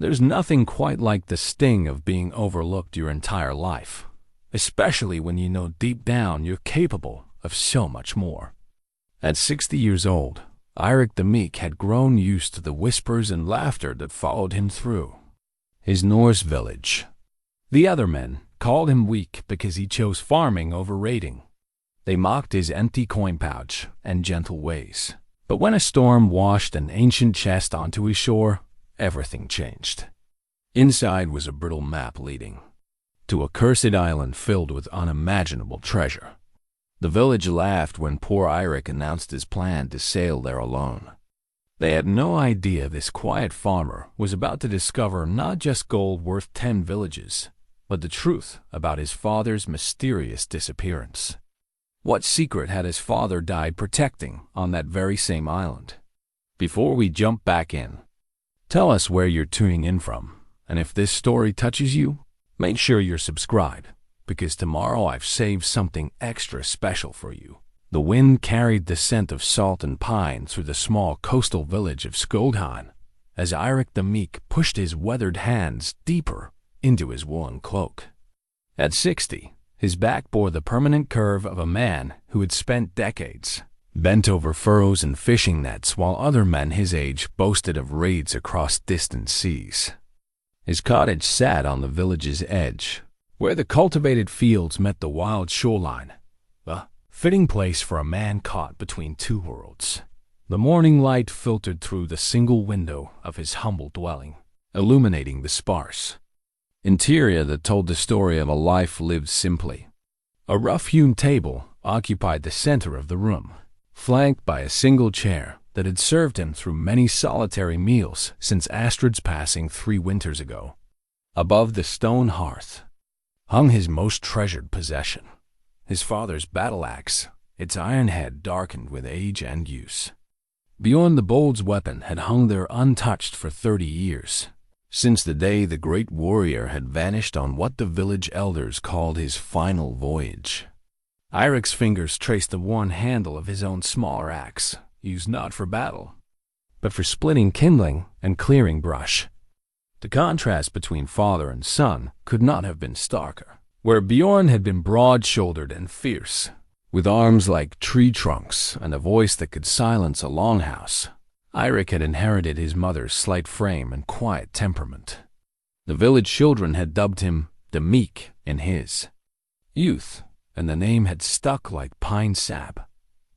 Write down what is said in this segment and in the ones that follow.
There's nothing quite like the sting of being overlooked your entire life, especially when you know deep down you're capable of so much more. At 60 years old, Eirik the Meek had grown used to the whispers and laughter that followed him through his Norse village. The other men called him weak because he chose farming over raiding. They mocked his empty coin pouch and gentle ways. But when a storm washed an ancient chest onto his shore, everything changed. Inside was a brittle map leading to a cursed island filled with unimaginable treasure. The village laughed when poor Eirik announced his plan to sail there alone. They had no idea this quiet farmer was about to discover not just gold worth 10 villages, but the truth about his father's mysterious disappearance. What secret had his father died protecting on that very same island? Before we jump back in, tell us where you're tuning in from, and if this story touches you, make sure you're subscribed, because tomorrow I've saved something extra special for you. The wind carried the scent of salt and pine through the small coastal village of Skoldheim as Eirik the Meek pushed his weathered hands deeper into his woolen cloak. At 60, his back bore the permanent curve of a man who had spent decades bent over furrows and fishing nets while other men his age boasted of raids across distant seas. His cottage sat on the village's edge, where the cultivated fields met the wild shoreline, a fitting place for a man caught between two worlds. The morning light filtered through the single window of his humble dwelling, illuminating the sparse interior that told the story of a life lived simply. A rough-hewn table occupied the center of the room, flanked by a single chair that had served him through many solitary meals since Astrid's passing 3 winters ago. Above the stone hearth hung his most treasured possession, his father's battle axe, its iron head darkened with age and use. Bjorn the Bold's weapon had hung there untouched for 30 years, since the day the great warrior had vanished on what the village elders called his final voyage. Eirik's fingers traced the worn handle of his own smaller axe, used not for battle, but for splitting kindling and clearing brush. The contrast between father and son could not have been starker. Where Bjorn had been broad-shouldered and fierce, with arms like tree trunks and a voice that could silence a longhouse, Eirik had inherited his mother's slight frame and quiet temperament. The village children had dubbed him the Meek in his youth, and the name had stuck like pine sap.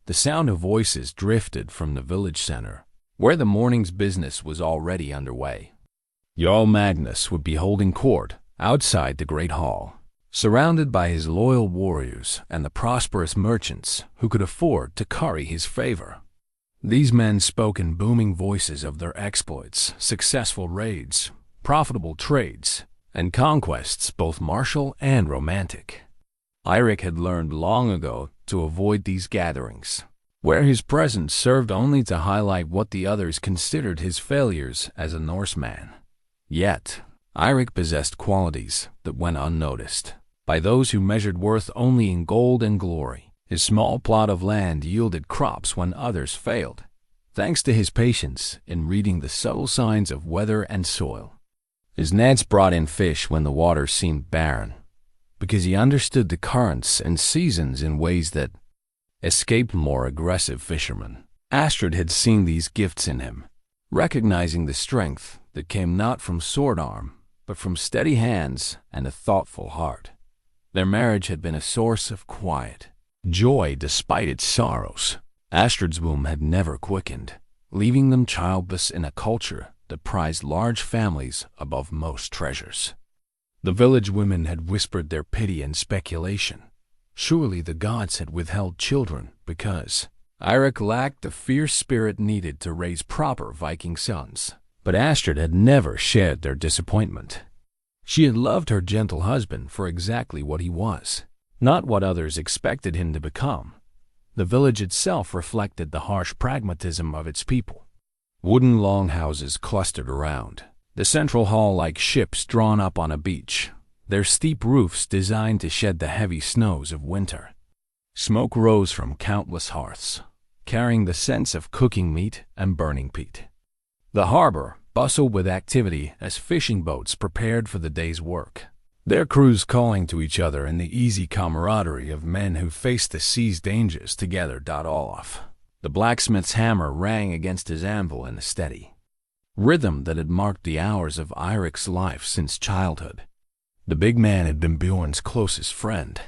The sound of voices drifted from the village center, where the morning's business was already underway. Jarl Magnus would be holding court outside the great hall, surrounded by his loyal warriors and the prosperous merchants who could afford to curry his favor. These men spoke in booming voices of their exploits, successful raids, profitable trades, and conquests both martial and romantic. Eirik had learned long ago to avoid these gatherings, where his presence served only to highlight what the others considered his failures as a Norseman. Yet, Eirik possessed qualities that went unnoticed by those who measured worth only in gold and glory. His small plot of land yielded crops when others failed, thanks to his patience in reading the subtle signs of weather and soil. His nets brought in fish when the water seemed barren, because he understood the currents and seasons in ways that escaped more aggressive fishermen. Astrid had seen these gifts in him, recognizing the strength that came not from sword arm, but from steady hands and a thoughtful heart. Their marriage had been a source of quiet joy despite its sorrows. Astrid's womb had never quickened, leaving them childless in a culture that prized large families above most treasures. The village women had whispered their pity and speculation. Surely the gods had withheld children because Eirik lacked the fierce spirit needed to raise proper Viking sons. But Astrid had never shared their disappointment. She had loved her gentle husband for exactly what he was, not what others expected him to become. The village itself reflected the harsh pragmatism of its people. Wooden longhouses clustered around, the central hall like ships drawn up on a beach, their steep roofs designed to shed the heavy snows of winter. Smoke rose from countless hearths, carrying the scents of cooking meat and burning peat. The harbor, bustled with activity as fishing boats prepared for the day's work, their crews calling to each other in the easy camaraderie of men who face the sea's dangers together. Olaf. The blacksmith's hammer rang against his anvil in a steady rhythm that had marked the hours of Eirik's life since childhood. The big man had been Bjorn's closest friend,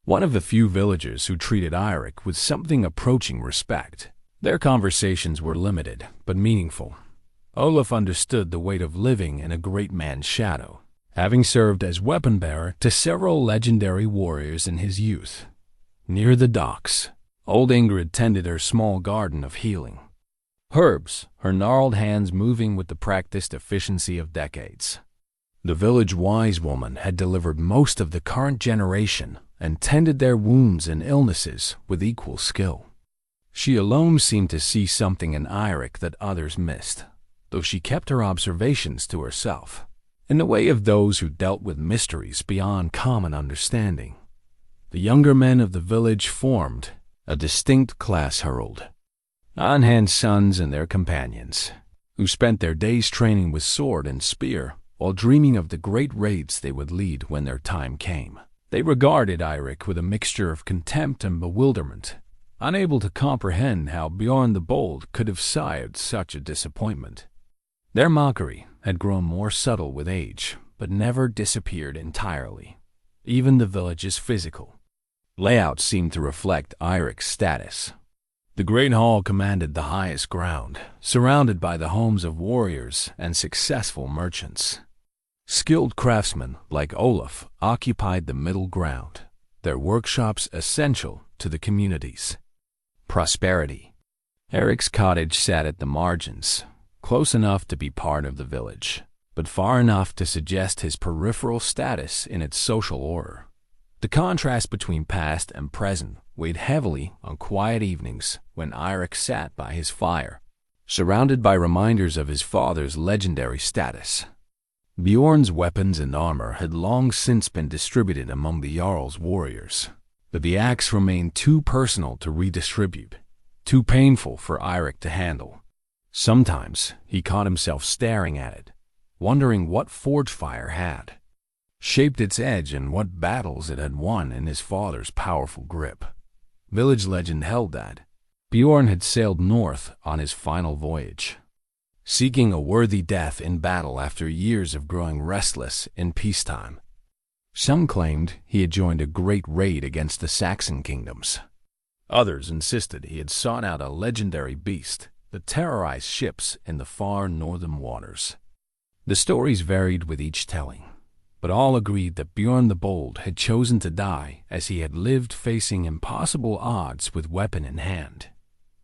one of the few villagers who treated Eirik with something approaching respect. Their conversations were limited but meaningful. Olaf understood the weight of living in a great man's shadow, having served as weapon-bearer to several legendary warriors in his youth. Near the docks, old Ingrid tended her small garden of healing herbs, her gnarled hands moving with the practiced efficiency of decades. The village wise woman had delivered most of the current generation and tended their wounds and illnesses with equal skill. She alone seemed to see something in Eirik that others missed, though she kept her observations to herself, in the way of those who dealt with mysteries beyond common understanding. The younger men of the village formed a distinct class herald. On-hand sons and their companions, who spent their days training with sword and spear while dreaming of the great raids they would lead when their time came. They regarded Eirik with a mixture of contempt and bewilderment, unable to comprehend how Bjorn the Bold could have sired such a disappointment. Their mockery had grown more subtle with age, but never disappeared entirely. Even the village's physical layout seemed to reflect Eirik's status. The great hall commanded the highest ground, surrounded by the homes of warriors and successful merchants. Skilled craftsmen like Olaf occupied the middle ground, their workshops essential to the community's prosperity. Eirik's cottage sat at the margins, close enough to be part of the village, but far enough to suggest his peripheral status in its social order. The contrast between past and present weighed heavily on quiet evenings when Eirik sat by his fire, surrounded by reminders of his father's legendary status. Bjorn's weapons and armor had long since been distributed among the Jarl's warriors, but the axe remained too personal to redistribute, too painful for Eirik to handle. Sometimes he caught himself staring at it, wondering what forge fire had shaped its edge and what battles it had won in his father's powerful grip. Village legend held that Bjorn had sailed north on his final voyage, seeking a worthy death in battle after years of growing restless in peacetime. Some claimed he had joined a great raid against the Saxon kingdoms. Others insisted he had sought out a legendary beast that terrorized ships in the far northern waters. The stories varied with each telling, but all agreed that Bjorn the Bold had chosen to die as he had lived facing impossible odds with weapon in hand.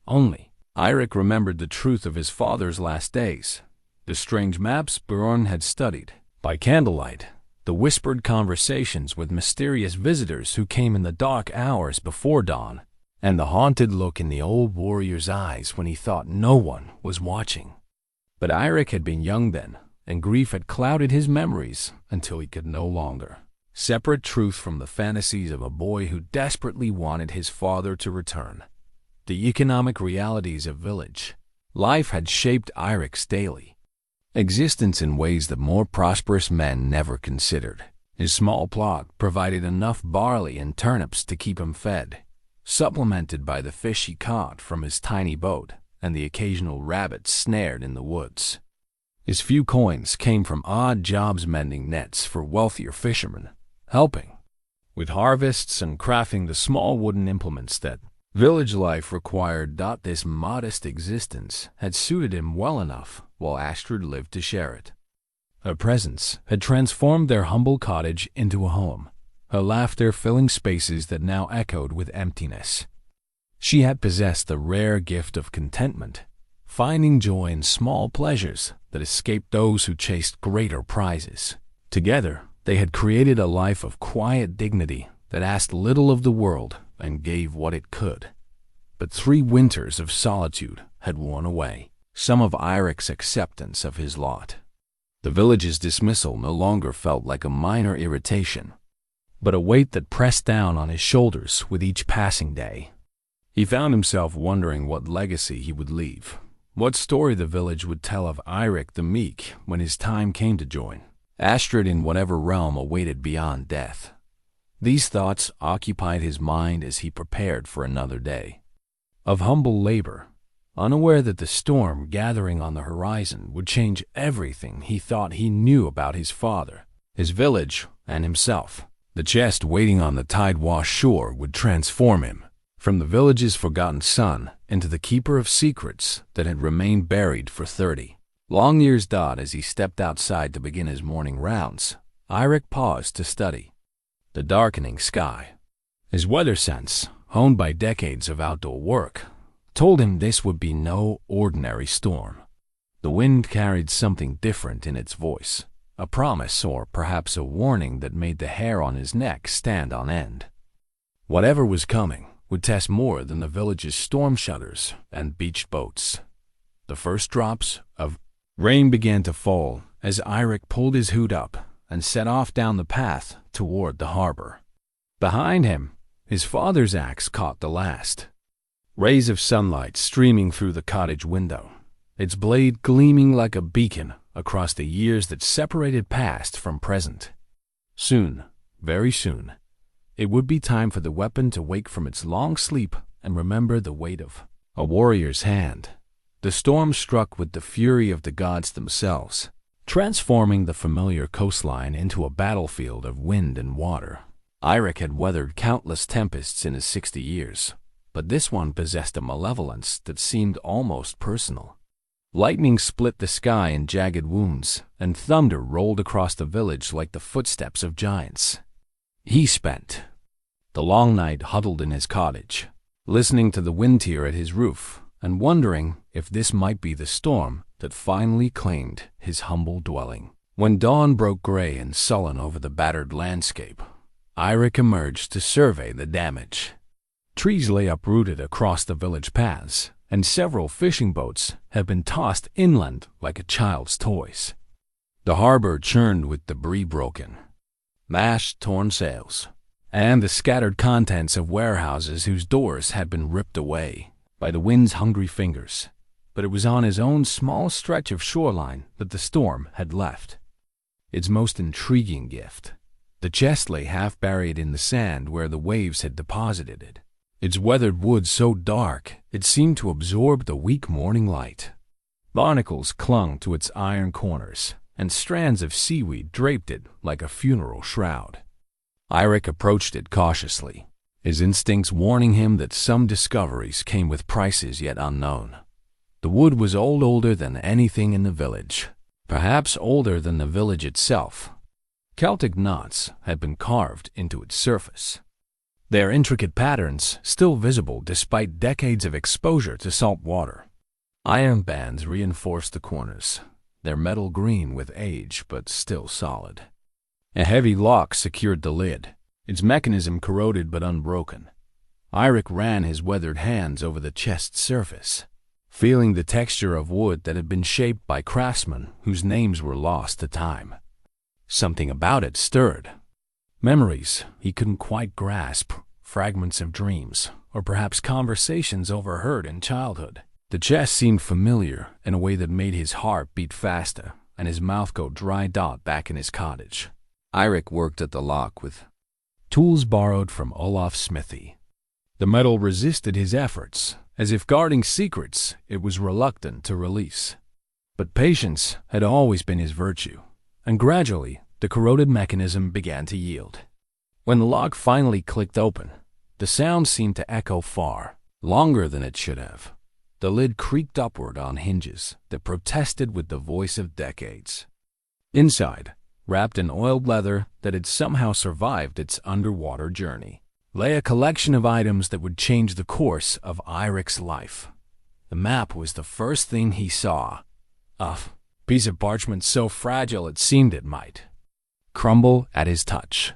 Only Eirik remembered the truth of his father's last days, the strange maps Bjorn had studied by candlelight, the whispered conversations with mysterious visitors who came in the dark hours before dawn, and the haunted look in the old warrior's eyes when he thought no one was watching. But Eirik had been young then, and grief had clouded his memories until he could no longer separate truth from the fantasies of a boy who desperately wanted his father to return. The economic realities of village life had shaped Eirik's daily existence in ways that more prosperous men never considered. His small plot provided enough barley and turnips to keep him fed, supplemented by the fish he caught from his tiny boat and the occasional rabbits snared in the woods. His few coins came from odd jobs mending nets for wealthier fishermen, helping with harvests and crafting the small wooden implements that village life required. This modest existence had suited him well enough while Astrid lived to share it. Her presence had transformed their humble cottage into a home, her laughter filling spaces that now echoed with emptiness. She had possessed the rare gift of contentment, finding joy in small pleasures that escaped those who chased greater prizes. Together, they had created a life of quiet dignity that asked little of the world and gave what it could. But 3 winters of solitude had worn away some of Eirik's acceptance of his lot. The village's dismissal no longer felt like a minor irritation, but a weight that pressed down on his shoulders with each passing day. He found himself wondering what legacy he would leave, What story the village would tell of Eirik the Meek when his time came to join Astrid in whatever realm awaited beyond death. These thoughts occupied his mind as he prepared for another day of humble labor, unaware that the storm gathering on the horizon would change everything he thought he knew about his father, his village, and himself. The chest waiting on the tide-washed shore would transform him from the village's forgotten son into the keeper of secrets that had remained buried for 30 long years. As he stepped outside to begin his morning rounds, Eirik paused to study the darkening sky. His weather sense, honed by decades of outdoor work, told him this would be no ordinary storm. The wind carried something different in its voice, a promise or perhaps a warning that made the hair on his neck stand on end. Whatever was coming would test more than the village's storm shutters and beached boats. The first drops of rain began to fall as Eirik pulled his hood up and set off down the path toward the harbor. Behind him, his father's axe caught the last. Rays of sunlight streaming through the cottage window, its blade gleaming like a beacon across the years that separated past from present. Soon, very soon, it would be time for the weapon to wake from its long sleep and remember the weight of a warrior's hand. The storm struck with the fury of the gods themselves, transforming the familiar coastline into a battlefield of wind and water. Eirik had weathered countless tempests in his 60 years, but this one possessed a malevolence that seemed almost personal. Lightning split the sky in jagged wounds, and thunder rolled across the village like the footsteps of giants. He spent the long night huddled in his cottage, listening to the wind tear at his roof and wondering if this might be the storm that finally claimed his humble dwelling. When dawn broke gray and sullen over the battered landscape, Eirik emerged to survey the damage. Trees lay uprooted across the village paths, and several fishing boats had been tossed inland like a child's toys. The harbor churned with debris, broken masts, torn sails, and the scattered contents of warehouses whose doors had been ripped away by the wind's hungry fingers. But it was on his own small stretch of shoreline that the storm had left its most intriguing gift. The chest lay half buried in the sand where the waves had deposited it, its weathered wood so dark it seemed to absorb the weak morning light. Barnacles clung to its iron corners, and strands of seaweed draped it like a funeral shroud. Eirik approached it cautiously, his instincts warning him that some discoveries came with prices yet unknown. The wood was older than anything in the village, perhaps older than the village itself. Celtic knots had been carved into its surface, their intricate patterns still visible despite decades of exposure to salt water. Iron bands reinforced the corners, their metal green with age but still solid. A heavy lock secured the lid, its mechanism corroded but unbroken. Eirik ran his weathered hands over the chest's surface, feeling the texture of wood that had been shaped by craftsmen whose names were lost to time. Something about it stirred. Memories he couldn't quite grasp, fragments of dreams, or perhaps conversations overheard in childhood. The chest seemed familiar in a way that made his heart beat faster and his mouth go dry. Back in his cottage, Eirik worked at the lock with tools borrowed from Olaf's smithy. The metal resisted his efforts, as if guarding secrets it was reluctant to release. But patience had always been his virtue, and gradually the corroded mechanism began to yield. When the lock finally clicked open, the sound seemed to echo far, longer than it should have. The lid creaked upward on hinges that protested with the voice of decades. Inside, wrapped in oiled leather that had somehow survived its underwater journey, lay a collection of items that would change the course of Eirik's life. The map was the first thing he saw, a piece of parchment so fragile it seemed it might crumble at his touch.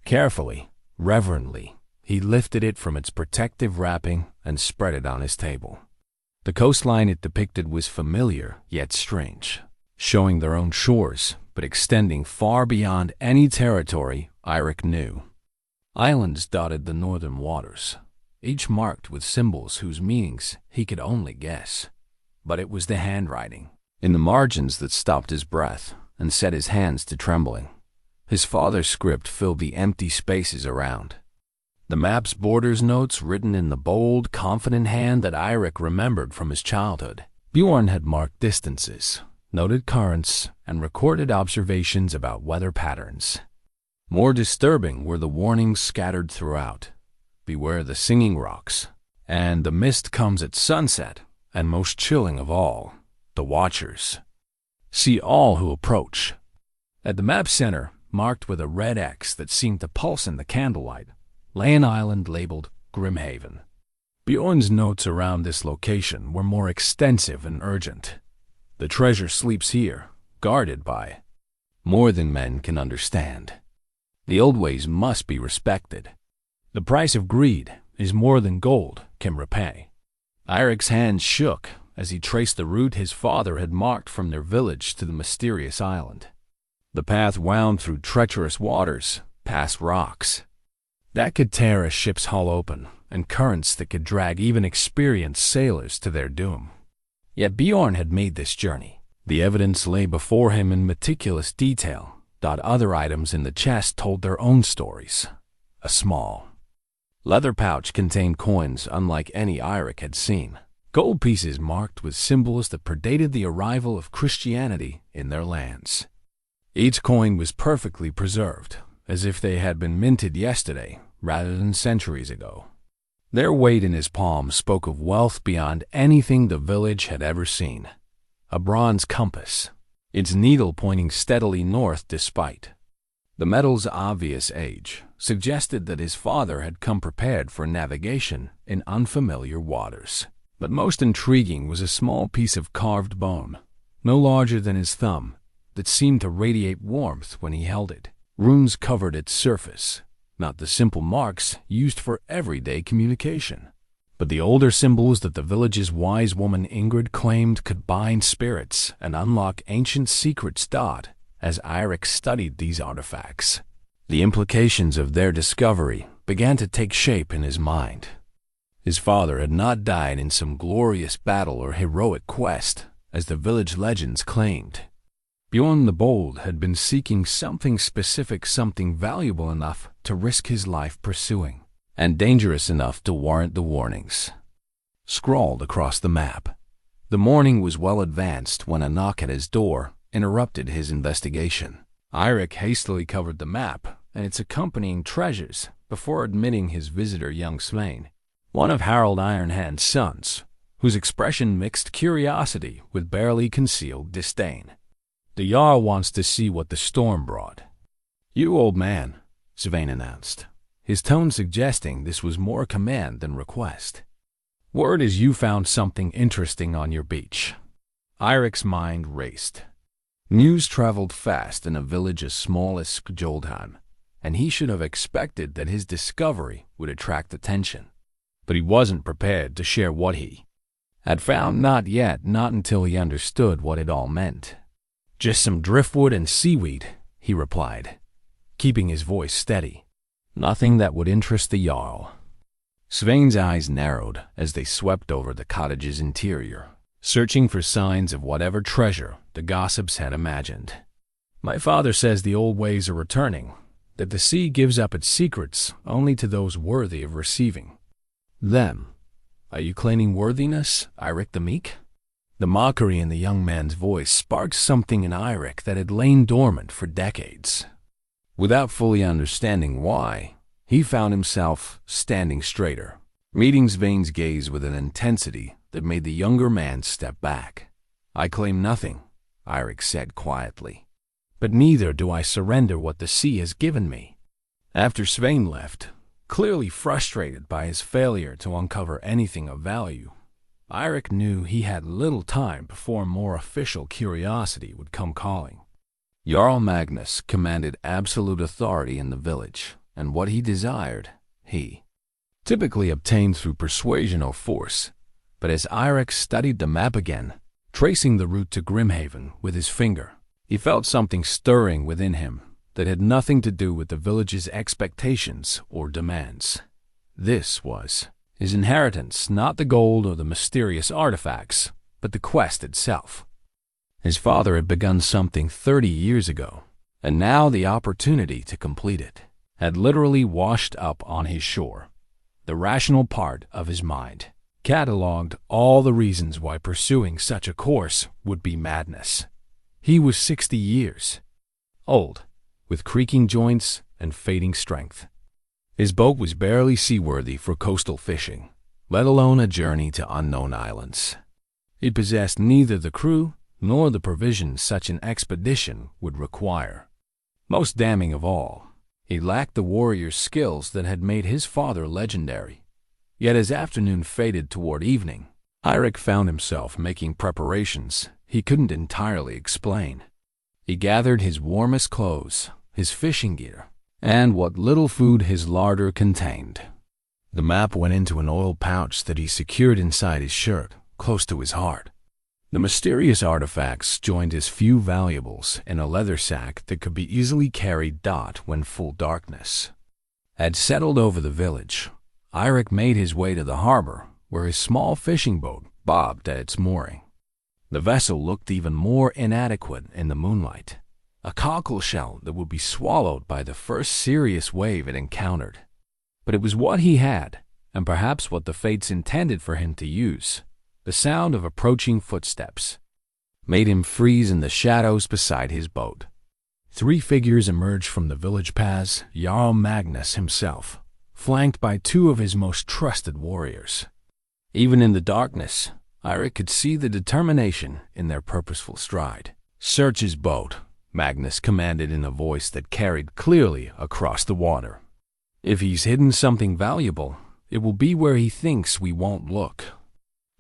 Carefully, reverently, he lifted it from its protective wrapping and spread it on his table. The coastline it depicted was familiar yet strange, showing their own shores but extending far beyond any territory Eirik knew. Islands dotted the northern waters, each marked with symbols whose meanings he could only guess. but it was the handwriting in the margins that stopped his breath and set his hands to trembling. His father's script filled the empty spaces around. The map's borders notes written in the bold, confident hand that Eirik remembered from his childhood. Bjorn had marked distances, noted currents, and recorded observations about weather patterns. More disturbing were the warnings scattered throughout. Beware the singing rocks, and the mist comes at sunset, and most chilling of all, the watchers. See all who approach. At the map center, marked with a red X that seemed to pulse in the candlelight, lay an island labeled Grimhaven. Bjorn's notes around this location were more extensive and urgent. The treasure sleeps here, guarded by more than men can understand. The old ways must be respected. The price of greed is more than gold can repay. Eirik's hands shook as he traced the route his father had marked from their village to the mysterious island. The path wound through treacherous waters, past rocks that could tear a ship's hull open, and currents that could drag even experienced sailors to their doom. Yet Bjorn had made this journey. The evidence lay before him in meticulous detail. Other items in the chest told their own stories. A small leather pouch contained coins unlike any Eirik had seen. Gold pieces marked with symbols that predated the arrival of Christianity in their lands. Each coin was perfectly preserved, as if they had been minted yesterday rather than centuries ago. Their weight in his palm spoke of wealth beyond anything the village had ever seen. A bronze compass, its needle pointing steadily north despite the metal's obvious age, suggested that his father had come prepared for navigation in unfamiliar waters. But most intriguing was a small piece of carved bone, no larger than his thumb, that seemed to radiate warmth when he held it. Runes covered its surface, not the simple marks used for everyday communication, but the older symbols that the village's wise woman Ingrid claimed could bind spirits and unlock ancient secrets. As Eirik studied these artifacts, the implications of their discovery began to take shape in his mind. His father had not died in some glorious battle or heroic quest, as the village legends claimed. Bjorn the Bold had been seeking something specific, something valuable enough to risk his life pursuing, and dangerous enough to warrant the warnings scrawled across the map. The morning was well advanced when a knock at his door interrupted his investigation. Eirik hastily covered the map and its accompanying treasures before admitting his visitor, young Svein, one of Harald Ironhand's sons, whose expression mixed curiosity with barely concealed disdain. "The Jarl wants to see what the storm brought." "You, old man," Svein announced, his tone suggesting this was more command than request. "Word is you found something interesting on your beach." Eirik's mind raced. News traveled fast in a village as small as Skjoldheim, and he should have expected that his discovery would attract attention. But he wasn't prepared to share what he had found, not yet, not until he understood what it all meant. "Just some driftwood and seaweed," he replied, keeping his voice steady. "Nothing that would interest the Jarl." Svein's eyes narrowed as they swept over the cottage's interior, searching for signs of whatever treasure the gossips had imagined. "My father says the old ways are returning, that the sea gives up its secrets only to those worthy of receiving them. Are you claiming worthiness, Eirik the Meek?" The mockery in the young man's voice sparked something in Eirik that had lain dormant for decades. Without fully understanding why, he found himself standing straighter, meeting Svein's gaze with an intensity that made the younger man step back. "I claim nothing," Eirik said quietly. "But neither do I surrender what the sea has given me." After Svein left, clearly frustrated by his failure to uncover anything of value, Eirik knew he had little time before more official curiosity would come calling. Jarl Magnus commanded absolute authority in the village, and what he desired, he typically obtained through persuasion or force. But as Eirik studied the map again, tracing the route to Grimhaven with his finger, he felt something stirring within him that had nothing to do with the village's expectations or demands. This was his inheritance, not the gold or the mysterious artifacts, but the quest itself. His father had begun something 30 years ago, and now the opportunity to complete it had literally washed up on his shore. The rational part of his mind catalogued all the reasons why pursuing such a course would be madness. He was 60 years old, with creaking joints and fading strength. His boat was barely seaworthy for coastal fishing, let alone a journey to unknown islands. It possessed neither the crew nor the provisions such an expedition would require. Most damning of all, he lacked the warrior's skills that had made his father legendary. Yet as afternoon faded toward evening, Eirik found himself making preparations he couldn't entirely explain. He gathered his warmest clothes, his fishing gear, and what little food his larder contained. The map went into an oil pouch that he secured inside his shirt, close to his heart. The mysterious artifacts joined his few valuables in a leather sack that could be easily carried when full darkness had settled over the village. Eirik made his way to the harbor, where his small fishing boat bobbed at its mooring. The vessel looked even more inadequate in the moonlight, a cockle shell that would be swallowed by the first serious wave it encountered. But it was what he had, and perhaps what the fates intended for him to use. The sound of approaching footsteps made him freeze in the shadows beside his boat. 3 figures emerged from the village paths, Jarl Magnus himself, flanked by 2 of his most trusted warriors. Even in the darkness, Eirik could see the determination in their purposeful stride. "Search his boat," Magnus commanded in a voice that carried clearly across the water. "If he's hidden something valuable, it will be where he thinks we won't look."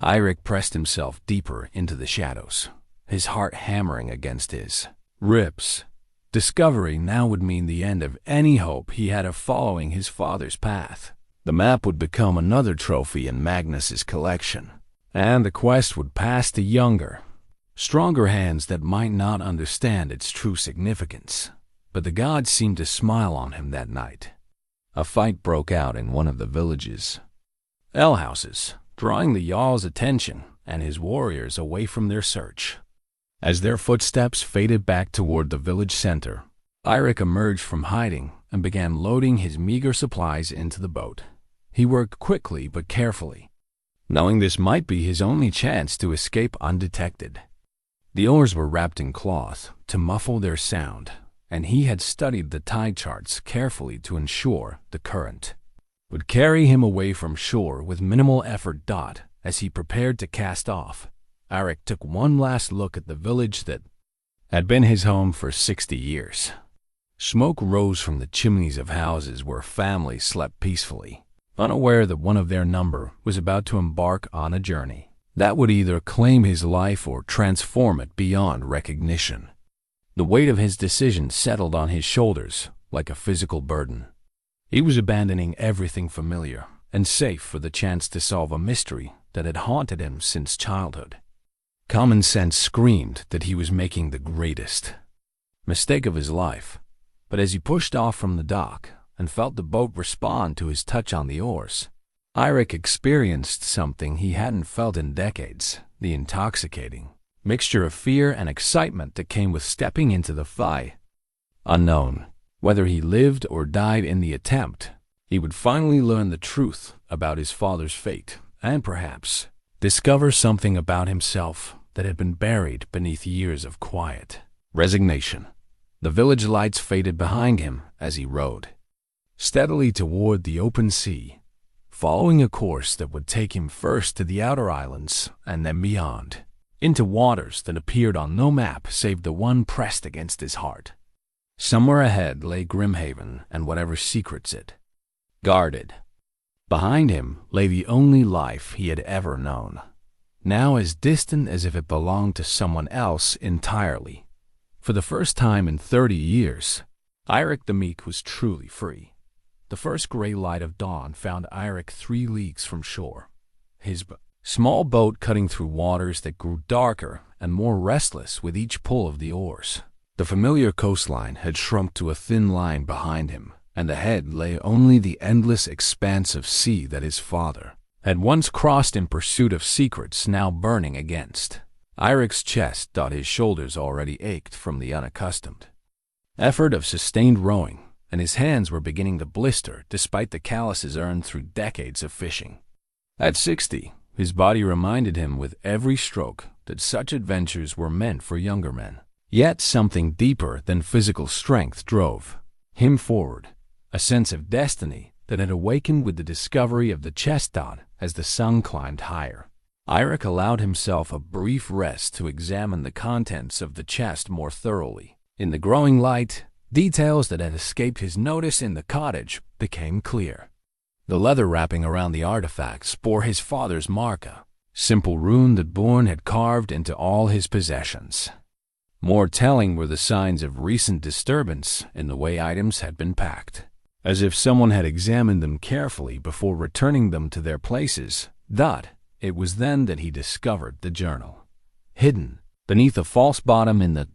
Eirik pressed himself deeper into the shadows, his heart hammering against his ribs. Discovery now would mean the end of any hope he had of following his father's path. The map would become another trophy in Magnus's collection, and the quest would pass to younger, stronger hands that might not understand its true significance. But the gods seemed to smile on him that night. A fight broke out in one of the village's alehouses, drawing the Jarl's attention and his warriors away from their search. As their footsteps faded back toward the village center, Eirik emerged from hiding and began loading his meager supplies into the boat. He worked quickly but carefully, knowing this might be his only chance to escape undetected. The oars were wrapped in cloth to muffle their sound, and he had studied the tide charts carefully to ensure the current would carry him away from shore with minimal effort. As he prepared to cast off, Eirik took one last look at the village that had been his home for 60 years. Smoke rose from the chimneys of houses where families slept peacefully, unaware that one of their number was about to embark on a journey that would either claim his life or transform it beyond recognition. The weight of his decision settled on his shoulders like a physical burden. He was abandoning everything familiar and safe for the chance to solve a mystery that had haunted him since childhood. Common sense screamed that he was making the greatest mistake of his life, but as he pushed off from the dock and felt the boat respond to his touch on the oars, Eirik experienced something he hadn't felt in decades: the intoxicating mixture of fear and excitement that came with stepping into the unknown. Whether he lived or died in the attempt, he would finally learn the truth about his father's fate and perhaps discover something about himself that had been buried beneath years of quiet resignation. The village lights faded behind him as he rowed steadily toward the open sea, following a course that would take him first to the outer islands and then beyond, into waters that appeared on no map save the one pressed against his heart. Somewhere ahead lay Grimhaven and whatever secrets it guarded. Behind him lay the only life he had ever known, now as distant as if it belonged to someone else entirely. For the first time in 30 years, Eirik the Meek was truly free. The first gray light of dawn found Eirik 3 leagues from shore, his small boat cutting through waters that grew darker and more restless with each pull of the oars. The familiar coastline had shrunk to a thin line behind him, and ahead lay only the endless expanse of sea that his father had once crossed in pursuit of secrets now burning against. Eirik's chest thought his shoulders already ached from the unaccustomed effort of sustained rowing, and his hands were beginning to blister despite the calluses earned through decades of fishing. At 60, his body reminded him with every stroke that such adventures were meant for younger men. Yet something deeper than physical strength drove him forward, a sense of destiny that had awakened with the discovery of the chest dot as the sun climbed higher. Eirik allowed himself a brief rest to examine the contents of the chest more thoroughly. In the growing light, details that had escaped his notice in the cottage became clear. The leather wrapping around the artifacts bore his father's marca, simple rune that Bjorn had carved into all his possessions. More telling were the signs of recent disturbance in the way items had been packed, as if someone had examined them carefully before returning them to their places. It was then that he discovered the journal. Hidden beneath a false bottom in the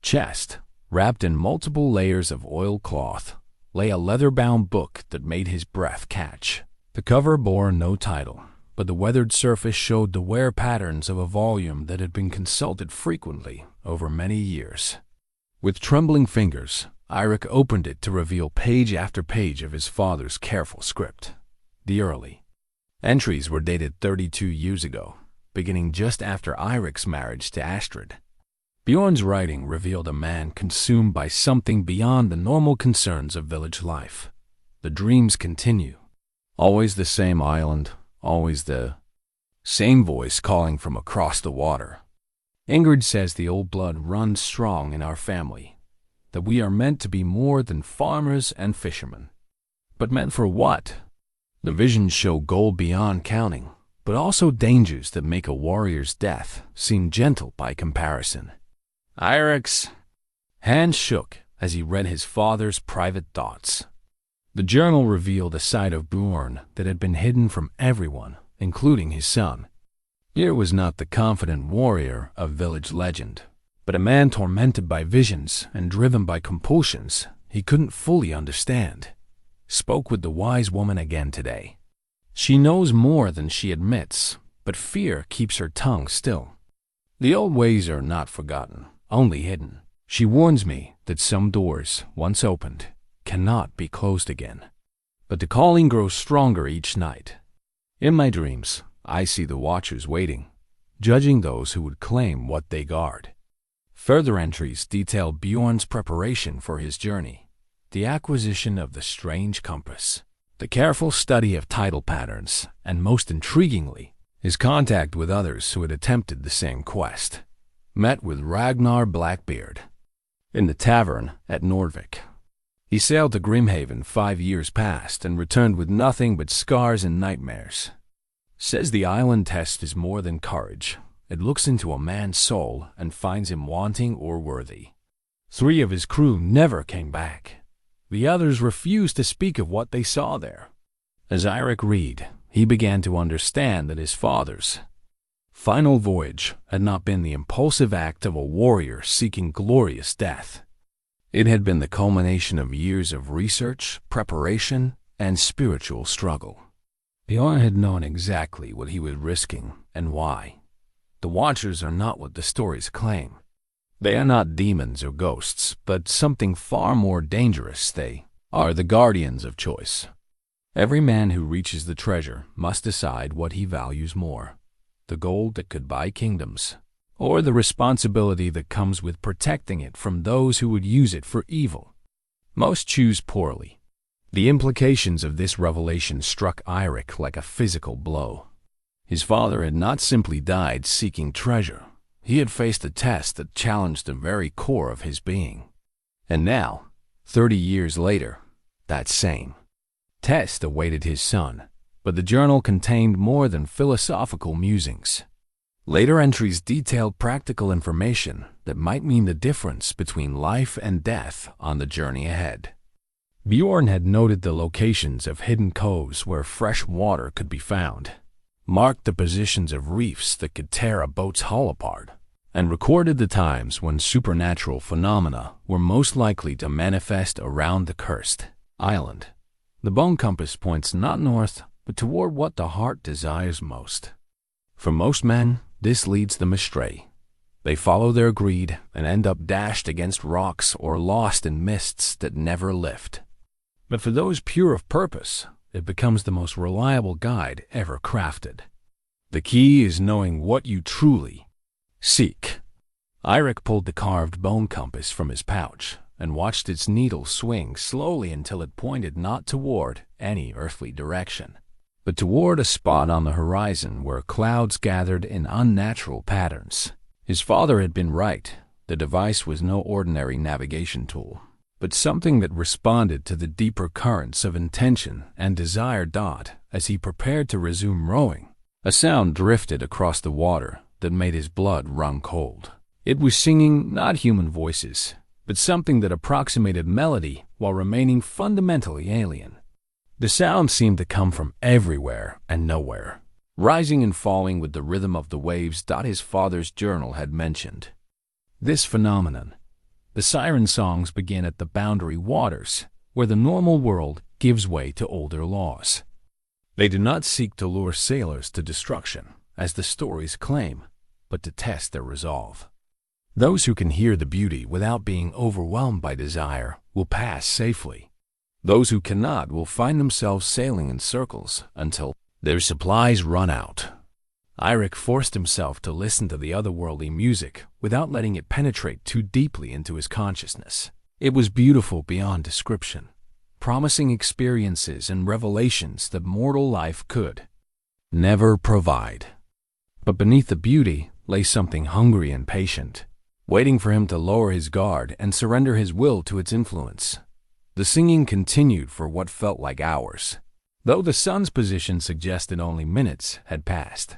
chest, wrapped in multiple layers of oilcloth, lay a leather-bound book that made his breath catch. The cover bore no title, but the weathered surface showed the wear patterns of a volume that had been consulted frequently over many years. With trembling fingers, Eirik opened it to reveal page after page of his father's careful script. The early entries were dated 32 years ago, beginning just after Eirik's marriage to Astrid. Bjorn's writing revealed a man consumed by something beyond the normal concerns of village life. The dreams continue. Always the same island, always the same voice calling from across the water. Ingrid says the old blood runs strong in our family, that we are meant to be more than farmers and fishermen. But meant for what? The visions show gold beyond counting, but also dangers that make a warrior's death seem gentle by comparison. Eirik's hand shook as he read his father's private thoughts. The journal revealed a side of Bjorn that had been hidden from everyone, including his son. Here was not the confident warrior of village legend, but a man tormented by visions and driven by compulsions he couldn't fully understand. Spoke with the wise woman again today. She knows more than she admits, but fear keeps her tongue still. The old ways are not forgotten, only hidden. She warns me that some doors, once opened, cannot be closed again. But the calling grows stronger each night. In my dreams, I see the watchers waiting, judging those who would claim what they guard. Further entries detail Bjorn's preparation for his journey, the acquisition of the strange compass, the careful study of tidal patterns, and most intriguingly, his contact with others who had attempted the same quest. Met with Ragnar Blackbeard in the tavern at Nordvik. He sailed to Grimhaven 5 years past and returned with nothing but scars and nightmares. Says the island test is more than courage. It looks into a man's soul and finds him wanting or worthy. 3 of his crew never came back. The others refused to speak of what they saw there. As Eirik read, he began to understand that his father's final voyage had not been the impulsive act of a warrior seeking glorious death. It had been the culmination of years of research, preparation, and spiritual struggle. Bjorn had known exactly what he was risking and why. The Watchers are not what the stories claim. They are not demons or ghosts, but something far more dangerous. They are the guardians of choice. Every man who reaches the treasure must decide what he values more: the gold that could buy kingdoms, or the responsibility that comes with protecting it from those who would use it for evil. Most choose poorly. The implications of this revelation struck Eirik like a physical blow. His father had not simply died seeking treasure. He had faced a test that challenged the very core of his being. And now, 30 years later, that same test awaited his son, but the journal contained more than philosophical musings. Later entries detailed practical information that might mean the difference between life and death on the journey ahead. Bjorn had noted the locations of hidden coves where fresh water could be found, marked the positions of reefs that could tear a boat's hull apart, and recorded the times when supernatural phenomena were most likely to manifest around the cursed island. The bone compass points not north, but toward what the heart desires most. For most men, this leads them astray. They follow their greed and end up dashed against rocks or lost in mists that never lift. But for those pure of purpose, it becomes the most reliable guide ever crafted. The key is knowing what you truly seek. Eirik pulled the carved bone compass from his pouch and watched its needle swing slowly until it pointed not toward any earthly direction, but toward a spot on the horizon where clouds gathered in unnatural patterns. His father had been right. The device was no ordinary navigation tool, but something that responded to the deeper currents of intention and desire. As he prepared to resume rowing, a sound drifted across the water that made his blood run cold. It was singing not human voices, but something that approximated melody while remaining fundamentally alien. The sound seemed to come from everywhere and nowhere, rising and falling with the rhythm of the waves. His father's journal had mentioned this phenomenon. The siren songs begin at the boundary waters, where the normal world gives way to older laws. They do not seek to lure sailors to destruction, as the stories claim, but to test their resolve. Those who can hear the beauty without being overwhelmed by desire will pass safely. Those who cannot will find themselves sailing in circles until their supplies run out. Eirik forced himself to listen to the otherworldly music without letting it penetrate too deeply into his consciousness. It was beautiful beyond description, promising experiences and revelations that mortal life could never provide. But beneath the beauty lay something hungry and patient, waiting for him to lower his guard and surrender his will to its influence. The singing continued for what felt like hours, though the sun's position suggested only minutes had passed.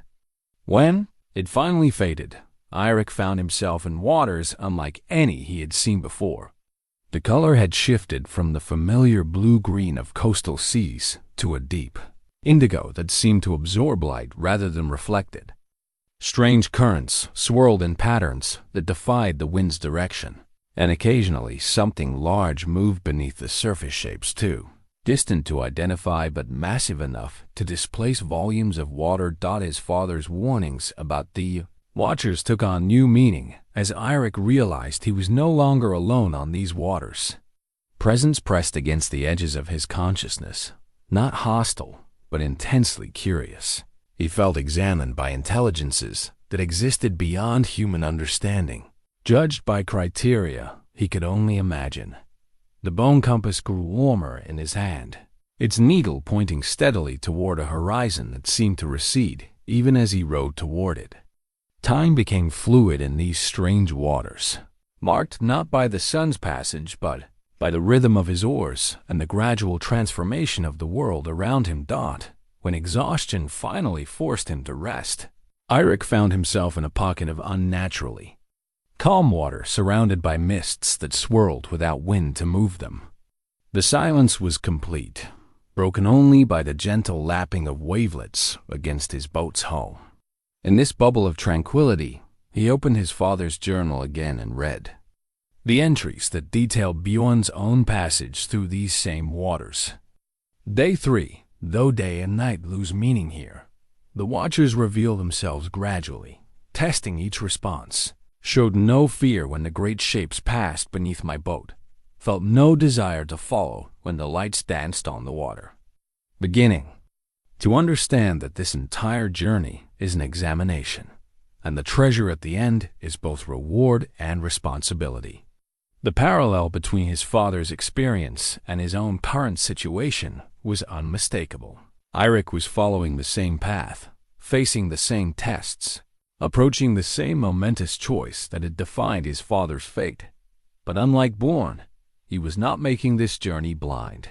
When it finally faded, Eirik found himself in waters unlike any he had seen before. The color had shifted from the familiar blue-green of coastal seas to a deep indigo that seemed to absorb light rather than reflect it. Strange currents swirled in patterns that defied the wind's direction, and occasionally something large moved beneath the surface shapes too, distant to identify but massive enough to displace volumes of water. His father's warnings about the watchers took on new meaning as Eirik realized he was no longer alone on these waters. Presence pressed against the edges of his consciousness, not hostile, but intensely curious. He felt examined by intelligences that existed beyond human understanding, judged by criteria he could only imagine. The bone compass grew warmer in his hand, its needle pointing steadily toward a horizon that seemed to recede even as he rowed toward it. Time became fluid in these strange waters, marked not by the sun's passage but by the rhythm of his oars and the gradual transformation of the world around him. When exhaustion finally forced him to rest, Eirik found himself in a pocket of unnaturally calm water surrounded by mists that swirled without wind to move them. The silence was complete, broken only by the gentle lapping of wavelets against his boat's hull. In this bubble of tranquility, he opened his father's journal again and read the entries that detailed Bjorn's own passage through these same waters. Day 3. Though day and night lose meaning here, the watchers reveal themselves gradually, testing each response. Showed no fear when the great shapes passed beneath my boat, felt no desire to follow when the lights danced on the water. Beginning to understand that this entire journey is an examination, and the treasure at the end is both reward and responsibility. The parallel between his father's experience and his own current situation was unmistakable. Eirik was following the same path, facing the same tests, approaching the same momentous choice that had defined his father's fate. But unlike Bjorn, he was not making this journey blind.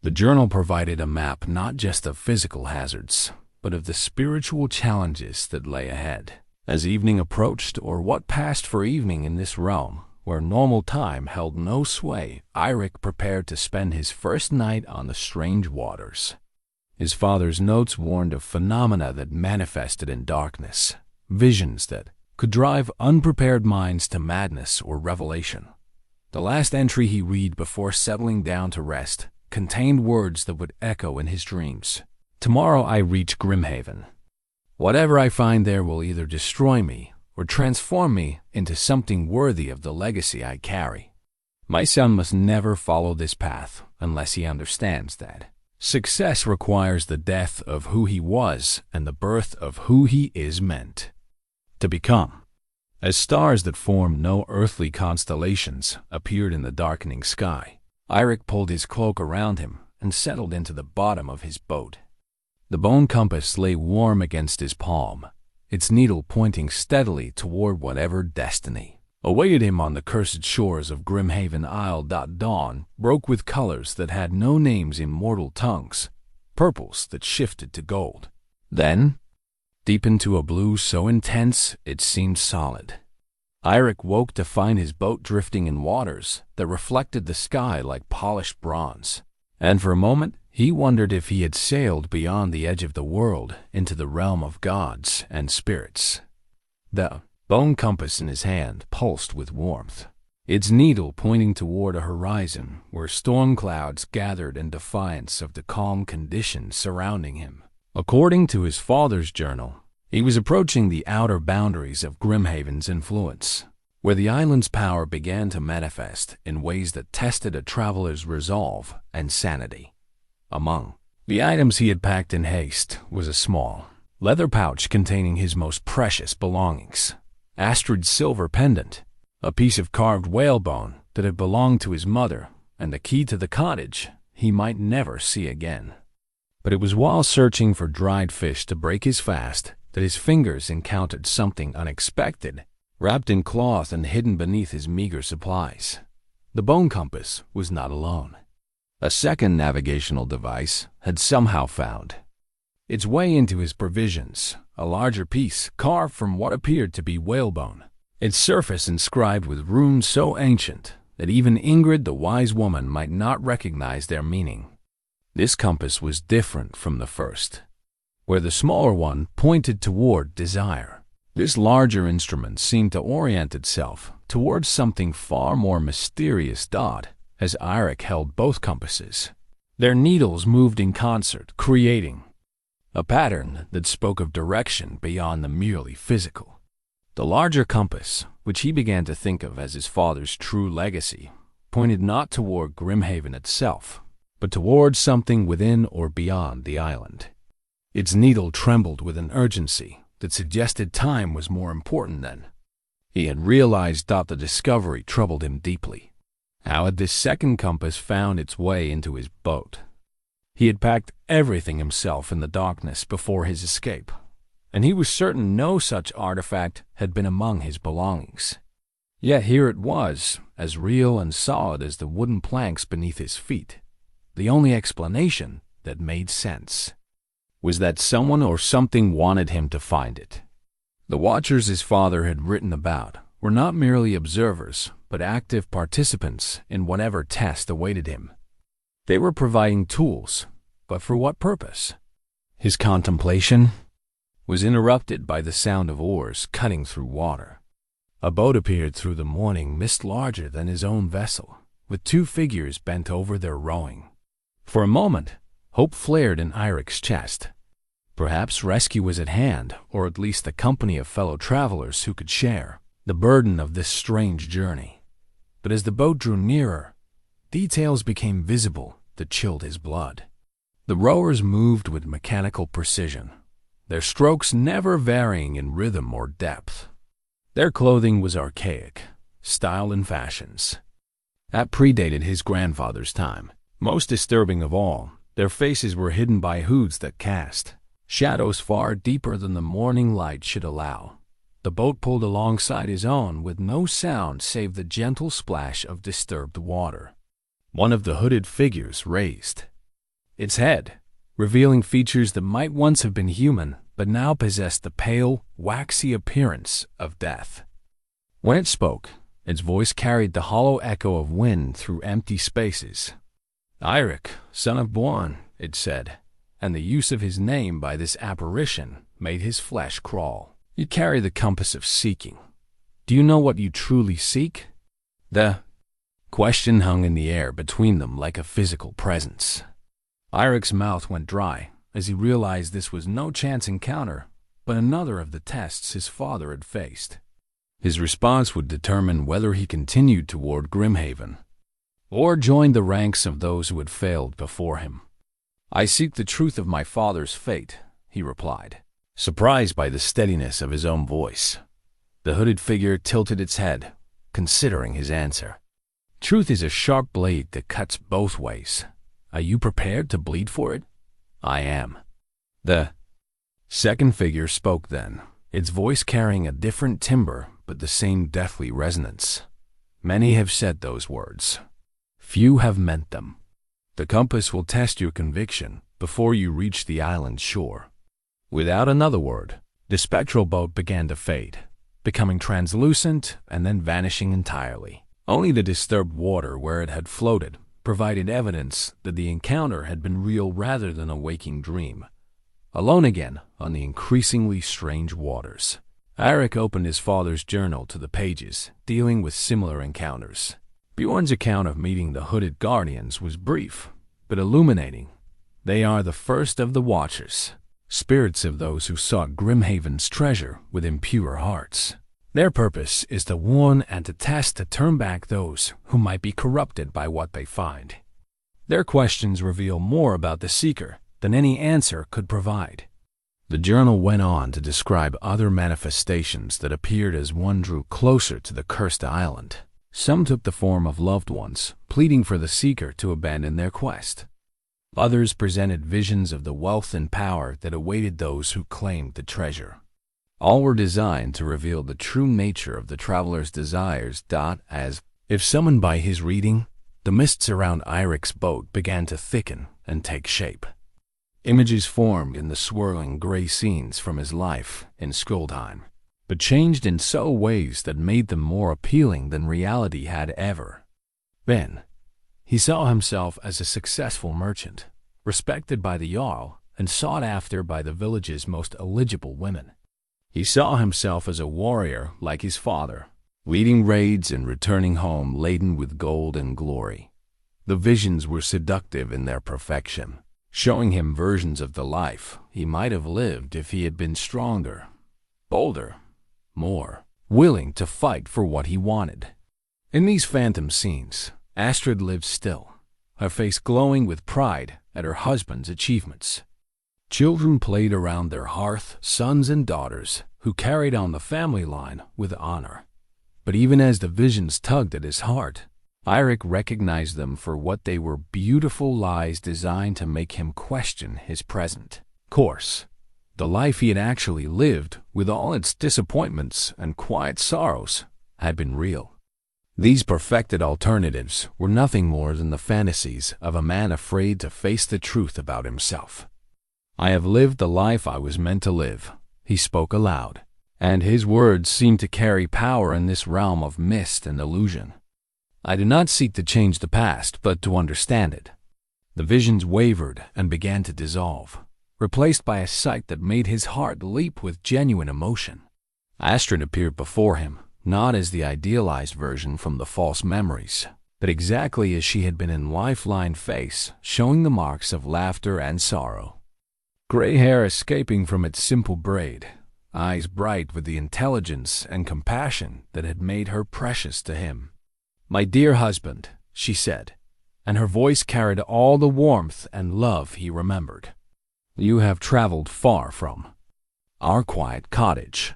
The journal provided a map not just of physical hazards, but of the spiritual challenges that lay ahead. As evening approached, or what passed for evening in this realm, where normal time held no sway, Eirik prepared to spend his first night on the strange waters. His father's notes warned of phenomena that manifested in darkness, visions that could drive unprepared minds to madness or revelation. The last entry he read before settling down to rest contained words that would echo in his dreams. Tomorrow I reach Grimhaven. Whatever I find there will either destroy me or transform me into something worthy of the legacy I carry. My son must never follow this path unless he understands that success requires the death of who he was and the birth of who he is meant to become. As stars that formed no earthly constellations appeared in the darkening sky, Eirik pulled his cloak around him and settled into the bottom of his boat. The bone compass lay warm against his palm, its needle pointing steadily toward whatever destiny awaited him on the cursed shores of Grimhaven Isle. Dawn broke with colors that had no names in mortal tongues, purples that shifted to gold. Then, deepened to a blue so intense it seemed solid. Eirik woke to find his boat drifting in waters that reflected the sky like polished bronze, and for a moment he wondered if he had sailed beyond the edge of the world into the realm of gods and spirits. The bone compass in his hand pulsed with warmth, its needle pointing toward a horizon where storm clouds gathered in defiance of the calm conditions surrounding him. According to his father's journal, he was approaching the outer boundaries of Grimhaven's influence, where the island's power began to manifest in ways that tested a traveler's resolve and sanity. Among the items he had packed in haste was a small leather pouch containing his most precious belongings, Astrid's silver pendant, a piece of carved whalebone that had belonged to his mother, and the key to the cottage he might never see again. But it was while searching for dried fish to break his fast that his fingers encountered something unexpected, wrapped in cloth and hidden beneath his meager supplies. The bone compass was not alone. A second navigational device had somehow found its way into his provisions, a larger piece carved from what appeared to be whalebone, its surface inscribed with runes so ancient that even Ingrid the wise woman might not recognize their meaning. This compass was different from the first. Where the smaller one pointed toward desire, this larger instrument seemed to orient itself towards something far more mysterious. As Eirik held both compasses, their needles moved in concert, creating a pattern that spoke of direction beyond the merely physical. The larger compass, which he began to think of as his father's true legacy, pointed not toward Grimhaven itself, but toward something within or beyond the island. Its needle trembled with an urgency that suggested time was more important than he had realized. The discovery troubled him deeply. How had this second compass found its way into his boat? He had packed everything himself in the darkness before his escape, and he was certain no such artifact had been among his belongings. Yet here it was, as real and solid as the wooden planks beneath his feet. The only explanation that made sense was that someone or something wanted him to find it. The watchers his father had written about were not merely observers, but active participants in whatever test awaited him. They were providing tools, but for what purpose? His contemplation was interrupted by the sound of oars cutting through water. A boat appeared through the morning mist larger than his own vessel, with two figures bent over their rowing. For a moment, hope flared in Eirik's chest. Perhaps rescue was at hand, or at least the company of fellow travelers who could share the burden of this strange journey. But as the boat drew nearer, details became visible that chilled his blood. The rowers moved with mechanical precision, their strokes never varying in rhythm or depth. Their clothing was archaic, style and fashions that predated his grandfather's time. Most disturbing of all, their faces were hidden by hoods that cast shadows far deeper than the morning light should allow. The boat pulled alongside his own with no sound save the gentle splash of disturbed water. One of the hooded figures raised its head, revealing features that might once have been human but now possessed the pale, waxy appearance of death. When it spoke, its voice carried the hollow echo of wind through empty spaces. "Eirik, son of Born," it said, and the use of his name by this apparition made his flesh crawl. "You carry the compass of seeking. Do you know what you truly seek?" The question hung in the air between them like a physical presence. Eirik's mouth went dry, as he realized this was no chance encounter, but another of the tests his father had faced. His response would determine whether he continued toward Grimhaven or joined the ranks of those who had failed before him. "I seek the truth of my father's fate," he replied, surprised by the steadiness of his own voice. The hooded figure tilted its head, considering his answer. "Truth is a sharp blade that cuts both ways. Are you prepared to bleed for it?" "I am." The second figure spoke then, its voice carrying a different timbre but the same deathly resonance. "Many have said those words. Few have meant them. The compass will test your conviction before you reach the island's shore." Without another word, the spectral boat began to fade, becoming translucent and then vanishing entirely. Only the disturbed water where it had floated provided evidence that the encounter had been real rather than a waking dream. Alone again on the increasingly strange waters, Eirik opened his father's journal to the pages dealing with similar encounters. Bjorn's account of meeting the hooded guardians was brief, but illuminating. They are the first of the Watchers, spirits of those who sought Grimhaven's treasure with impure hearts. Their purpose is to warn and to test to turn back those who might be corrupted by what they find. Their questions reveal more about the seeker than any answer could provide. The journal went on to describe other manifestations that appeared as one drew closer to the cursed island. Some took the form of loved ones, pleading for the seeker to abandon their quest. Others presented visions of the wealth and power that awaited those who claimed the treasure. All were designed to reveal the true nature of the traveler's desires. As if summoned by his reading, the mists around Eirik's boat began to thicken and take shape. Images formed in the swirling gray scenes from his life in Skuldheim, but changed in so ways that made them more appealing than reality had ever been. He saw himself as a successful merchant, respected by the Jarl and sought after by the village's most eligible women. He saw himself as a warrior like his father, leading raids and returning home laden with gold and glory. The visions were seductive in their perfection, showing him versions of the life he might have lived if he had been stronger, bolder, more willing to fight for what he wanted. In these phantom scenes, Astrid lived still, her face glowing with pride at her husband's achievements. Children played around their hearth, sons and daughters, who carried on the family line with honor. But even as the visions tugged at his heart, Eirik recognized them for what they were: beautiful lies designed to make him question his present course. The life he had actually lived, with all its disappointments and quiet sorrows, had been real. These perfected alternatives were nothing more than the fantasies of a man afraid to face the truth about himself. "I have lived the life I was meant to live," he spoke aloud, and his words seemed to carry power in this realm of mist and illusion. "I do not seek to change the past, but to understand it." The visions wavered and began to dissolve, replaced by a sight that made his heart leap with genuine emotion. Astrid appeared before him, not as the idealized version from the false memories, but exactly as she had been in lifeline face, showing the marks of laughter and sorrow. Gray hair escaping from its simple braid, eyes bright with the intelligence and compassion that had made her precious to him. "My dear husband," she said, and her voice carried all the warmth and love he remembered. "You have traveled far from our quiet cottage."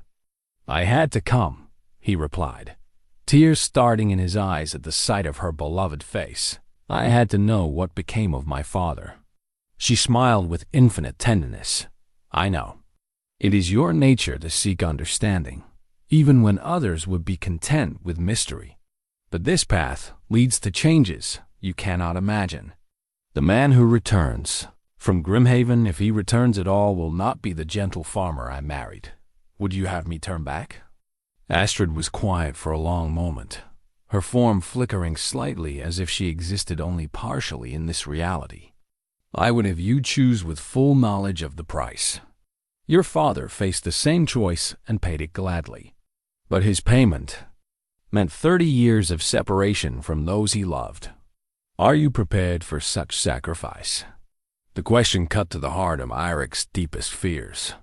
"I had to come," he replied, tears starting in his eyes at the sight of her beloved face. "I had to know what became of my father." She smiled with infinite tenderness. "I know. It is your nature to seek understanding, even when others would be content with mystery. But this path leads to changes you cannot imagine. The man who returns from Grimhaven, if he returns at all, will not be the gentle farmer I married. Would you have me turn back?" Astrid was quiet for a long moment, her form flickering slightly as if she existed only partially in this reality. "I would have you choose with full knowledge of the price. Your father faced the same choice and paid it gladly. But his payment meant 30 years of separation from those he loved. Are you prepared for such sacrifice?" The question cut to the heart of Eirik's deepest fears.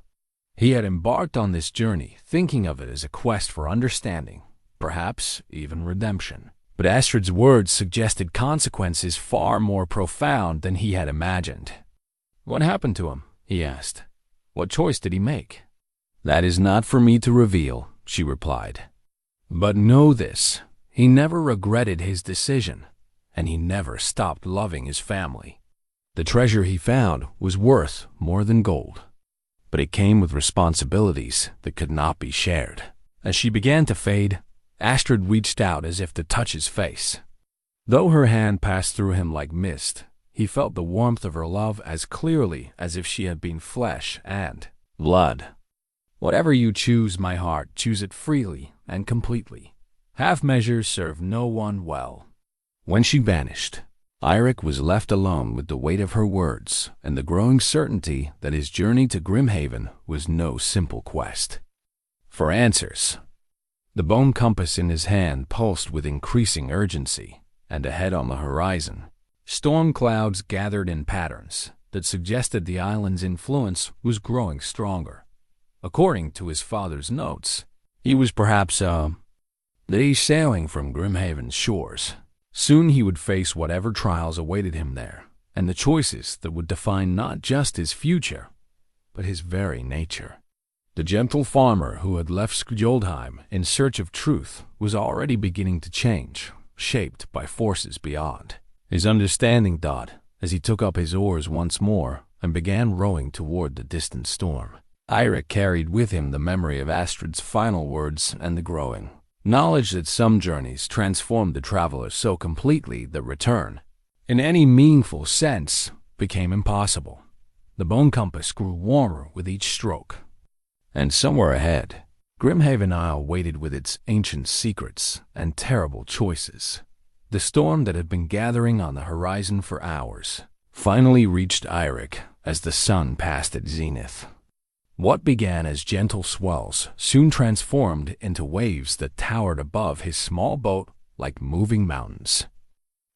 He had embarked on this journey thinking of it as a quest for understanding, perhaps even redemption. But Astrid's words suggested consequences far more profound than he had imagined. "What happened to him?" he asked. "What choice did he make?" "That is not for me to reveal," she replied. "But know this, he never regretted his decision, and he never stopped loving his family. The treasure he found was worth more than gold, but it came with responsibilities that could not be shared." As she began to fade, Astrid reached out as if to touch his face. Though her hand passed through him like mist, he felt the warmth of her love as clearly as if she had been flesh and blood. "Whatever you choose, my heart, choose it freely and completely. Half measures serve no one well." When she vanished, Eirik was left alone with the weight of her words and the growing certainty that his journey to Grimhaven was no simple quest. For answers, the bone compass in his hand pulsed with increasing urgency, and ahead on the horizon, storm clouds gathered in patterns that suggested the island's influence was growing stronger. According to his father's notes, he was perhaps days sailing from Grimhaven's shores. Soon he would face whatever trials awaited him there, and the choices that would define not just his future, but his very nature. The gentle farmer who had left Skjoldheim in search of truth was already beginning to change, shaped by forces beyond. His understanding dawned as he took up his oars once more and began rowing toward the distant storm. Eirik carried with him the memory of Astrid's final words and the growing knowledge that some journeys transformed the traveler so completely that return, in any meaningful sense, became impossible. The bone compass grew warmer with each stroke. And somewhere ahead, Grimhaven Isle waited with its ancient secrets and terrible choices. The storm that had been gathering on the horizon for hours finally reached Eirik as the sun passed its zenith. What began as gentle swells soon transformed into waves that towered above his small boat like moving mountains.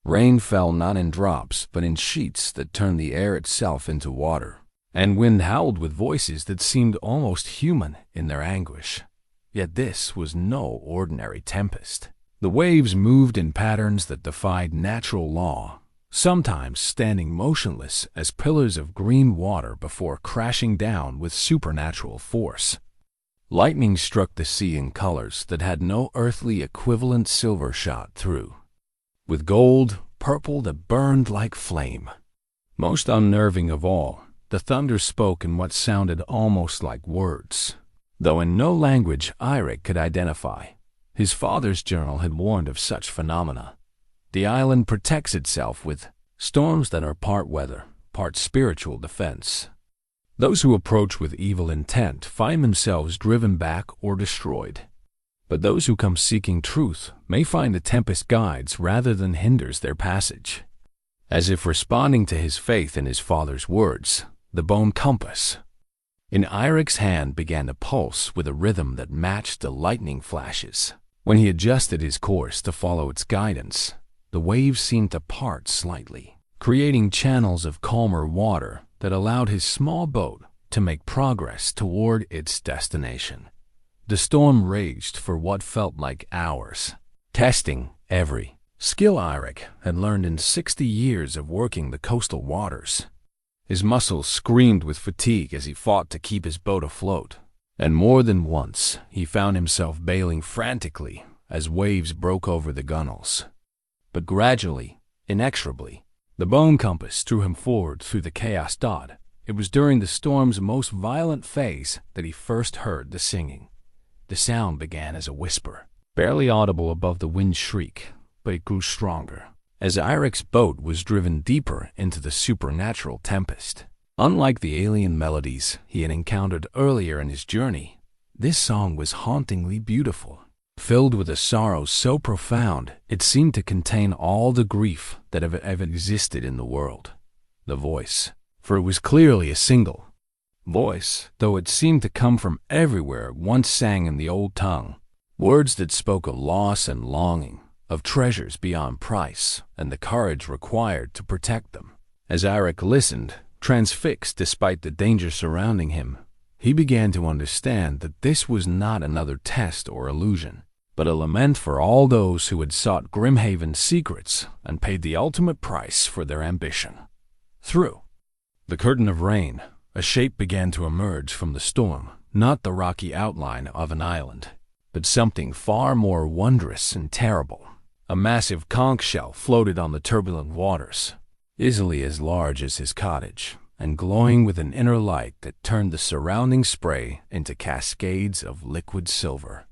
Rain fell not in drops but in sheets that turned the air itself into water, and wind howled with voices that seemed almost human in their anguish. Yet this was no ordinary tempest. The waves moved in patterns that defied natural law, sometimes standing motionless as pillars of green water before crashing down with supernatural force. Lightning struck the sea in colors that had no earthly equivalent silver shot through, with gold, purple that burned like flame. Most unnerving of all, the thunder spoke in what sounded almost like words, though in no language Eirik could identify. His father's journal had warned of such phenomena. The island protects itself with storms that are part weather, part spiritual defense. Those who approach with evil intent find themselves driven back or destroyed. But those who come seeking truth may find the tempest guides rather than hinders their passage. As if responding to his faith in his father's words, the bone compass in Eirik's hand began to pulse with a rhythm that matched the lightning flashes. When he adjusted his course to follow its guidance, the waves seemed to part slightly, creating channels of calmer water that allowed his small boat to make progress toward its destination. The storm raged for what felt like hours, testing every skill Eirik had learned in 60 years of working the coastal waters. His muscles screamed with fatigue as he fought to keep his boat afloat, and more than once he found himself bailing frantically as waves broke over the gunwales. But gradually, inexorably, the bone compass drew him forward through the chaos. It was during the storm's most violent phase that he first heard the singing. The sound began as a whisper, barely audible above the wind's shriek, but it grew stronger as Eirik's boat was driven deeper into the supernatural tempest. Unlike the alien melodies he had encountered earlier in his journey, this song was hauntingly beautiful, filled with a sorrow so profound it seemed to contain all the grief that had ever existed in the world. The voice, for it was clearly a single voice, though it seemed to come from everywhere, once sang in the old tongue, words that spoke of loss and longing, of treasures beyond price, and the courage required to protect them. As Eirik listened, Transfixed despite the danger surrounding him, he began to understand that this was not another test or illusion, but a lament for all those who had sought Grimhaven's secrets and paid the ultimate price for their ambition. Through the curtain of rain, a shape began to emerge from the storm, not the rocky outline of an island, but something far more wondrous and terrible. A massive conch shell floated on the turbulent waters, easily as large as his cottage, and glowing with an inner light that turned the surrounding spray into cascades of liquid silver.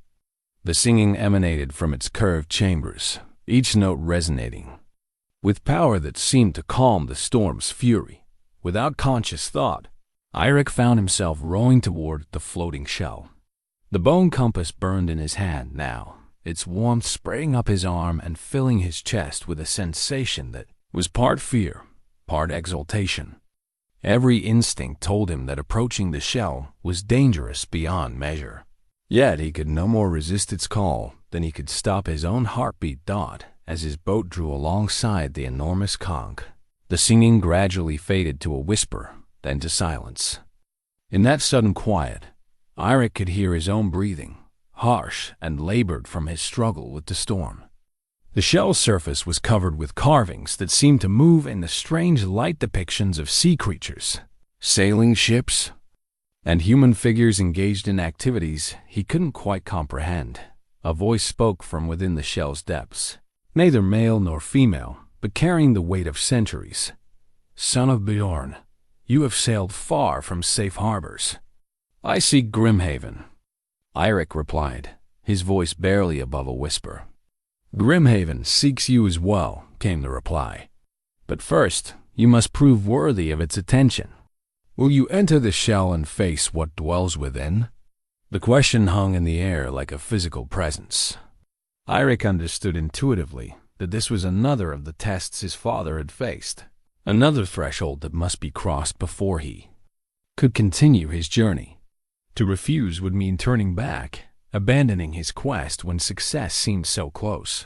The singing emanated from its curved chambers, each note resonating with power that seemed to calm the storm's fury. Without conscious thought, Eirik found himself rowing toward the floating shell. The bone compass burned in his hand now, its warmth spraying up his arm and filling his chest with a sensation that was part fear, part exultation. Every instinct told him that approaching the shell was dangerous beyond measure. Yet he could no more resist its call than he could stop his own heartbeat dot as his boat drew alongside the enormous conch. The singing gradually faded to a whisper, then to silence. In that sudden quiet, Eirik could hear his own breathing, harsh and labored from his struggle with the storm. The shell's surface was covered with carvings that seemed to move in the strange light depictions of sea creatures, sailing ships, and human figures engaged in activities he couldn't quite comprehend. A voice spoke from within the shell's depths, neither male nor female, but carrying the weight of centuries. "Son of Bjorn, you have sailed far from safe harbors. I seek Grimhaven." Eirik replied, his voice barely above a whisper. "Grimhaven seeks you as well," came the reply. "But first, you must prove worthy of its attention. Will you enter the shell and face what dwells within?" The question hung in the air like a physical presence. Eirik understood intuitively that this was another of the tests his father had faced, another threshold that must be crossed before he could continue his journey. To refuse would mean turning back, abandoning his quest when success seemed so close.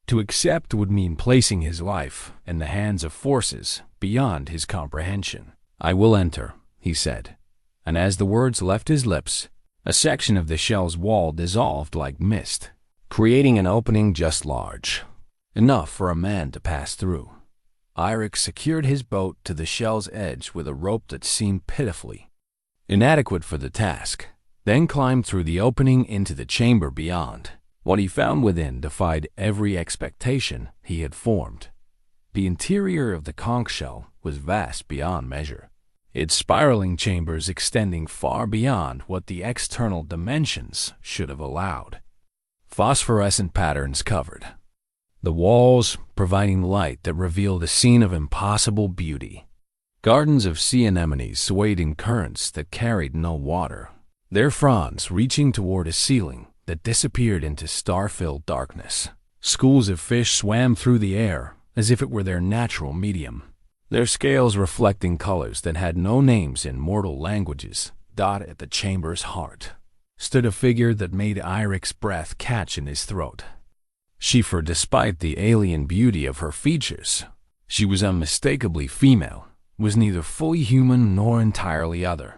To accept would mean placing his life in the hands of forces beyond his comprehension. "I will enter," he said, and as the words left his lips, a section of the shell's wall dissolved like mist, creating an opening just large enough for a man to pass through. Eirik secured his boat to the shell's edge with a rope that seemed pitifully inadequate for the task, then climbed through the opening into the chamber beyond. What he found within defied every expectation he had formed. The interior of the conch shell was vast beyond measure, its spiraling chambers extending far beyond what the external dimensions should have allowed. Phosphorescent patterns covered the walls, providing light that revealed a scene of impossible beauty. Gardens of sea anemones swayed in currents that carried no water, their fronds reaching toward a ceiling that disappeared into star-filled darkness. Schools of fish swam through the air as if it were their natural medium, their scales reflecting colors that had no names in mortal languages. Dot at the chamber's heart stood a figure that made Eirik's breath catch in his throat. For despite the alien beauty of her features, she was unmistakably female, was neither fully human nor entirely other.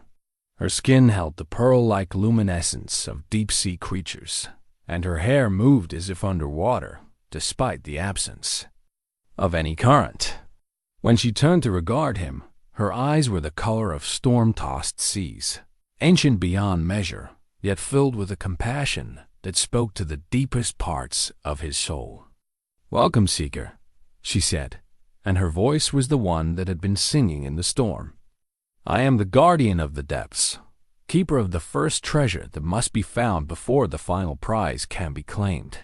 Her skin held the pearl-like luminescence of deep-sea creatures, and her hair moved as if underwater, despite the absence of any current. When she turned to regard him, her eyes were the color of storm-tossed seas, ancient beyond measure, yet filled with a compassion that spoke to the deepest parts of his soul. "Welcome, Seeker," she said, and her voice was the one that had been singing in the storm. "I am the guardian of the depths, keeper of the first treasure that must be found before the final prize can be claimed."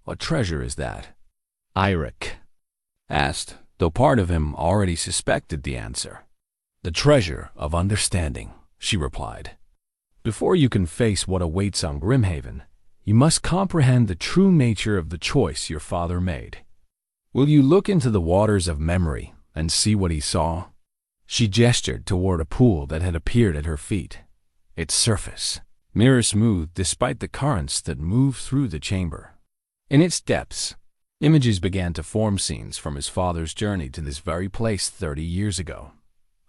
"What treasure is that?" Eirik asked, though part of him already suspected the answer. "The treasure of understanding," she replied. "Before you can face what awaits on Grimhaven, you must comprehend the true nature of the choice your father made. Will you look into the waters of memory and see what he saw?" She gestured toward a pool that had appeared at her feet, its surface mirror smooth despite the currents that moved through the chamber. In its depths, images began to form, scenes from his father's journey to this very place 30 years ago.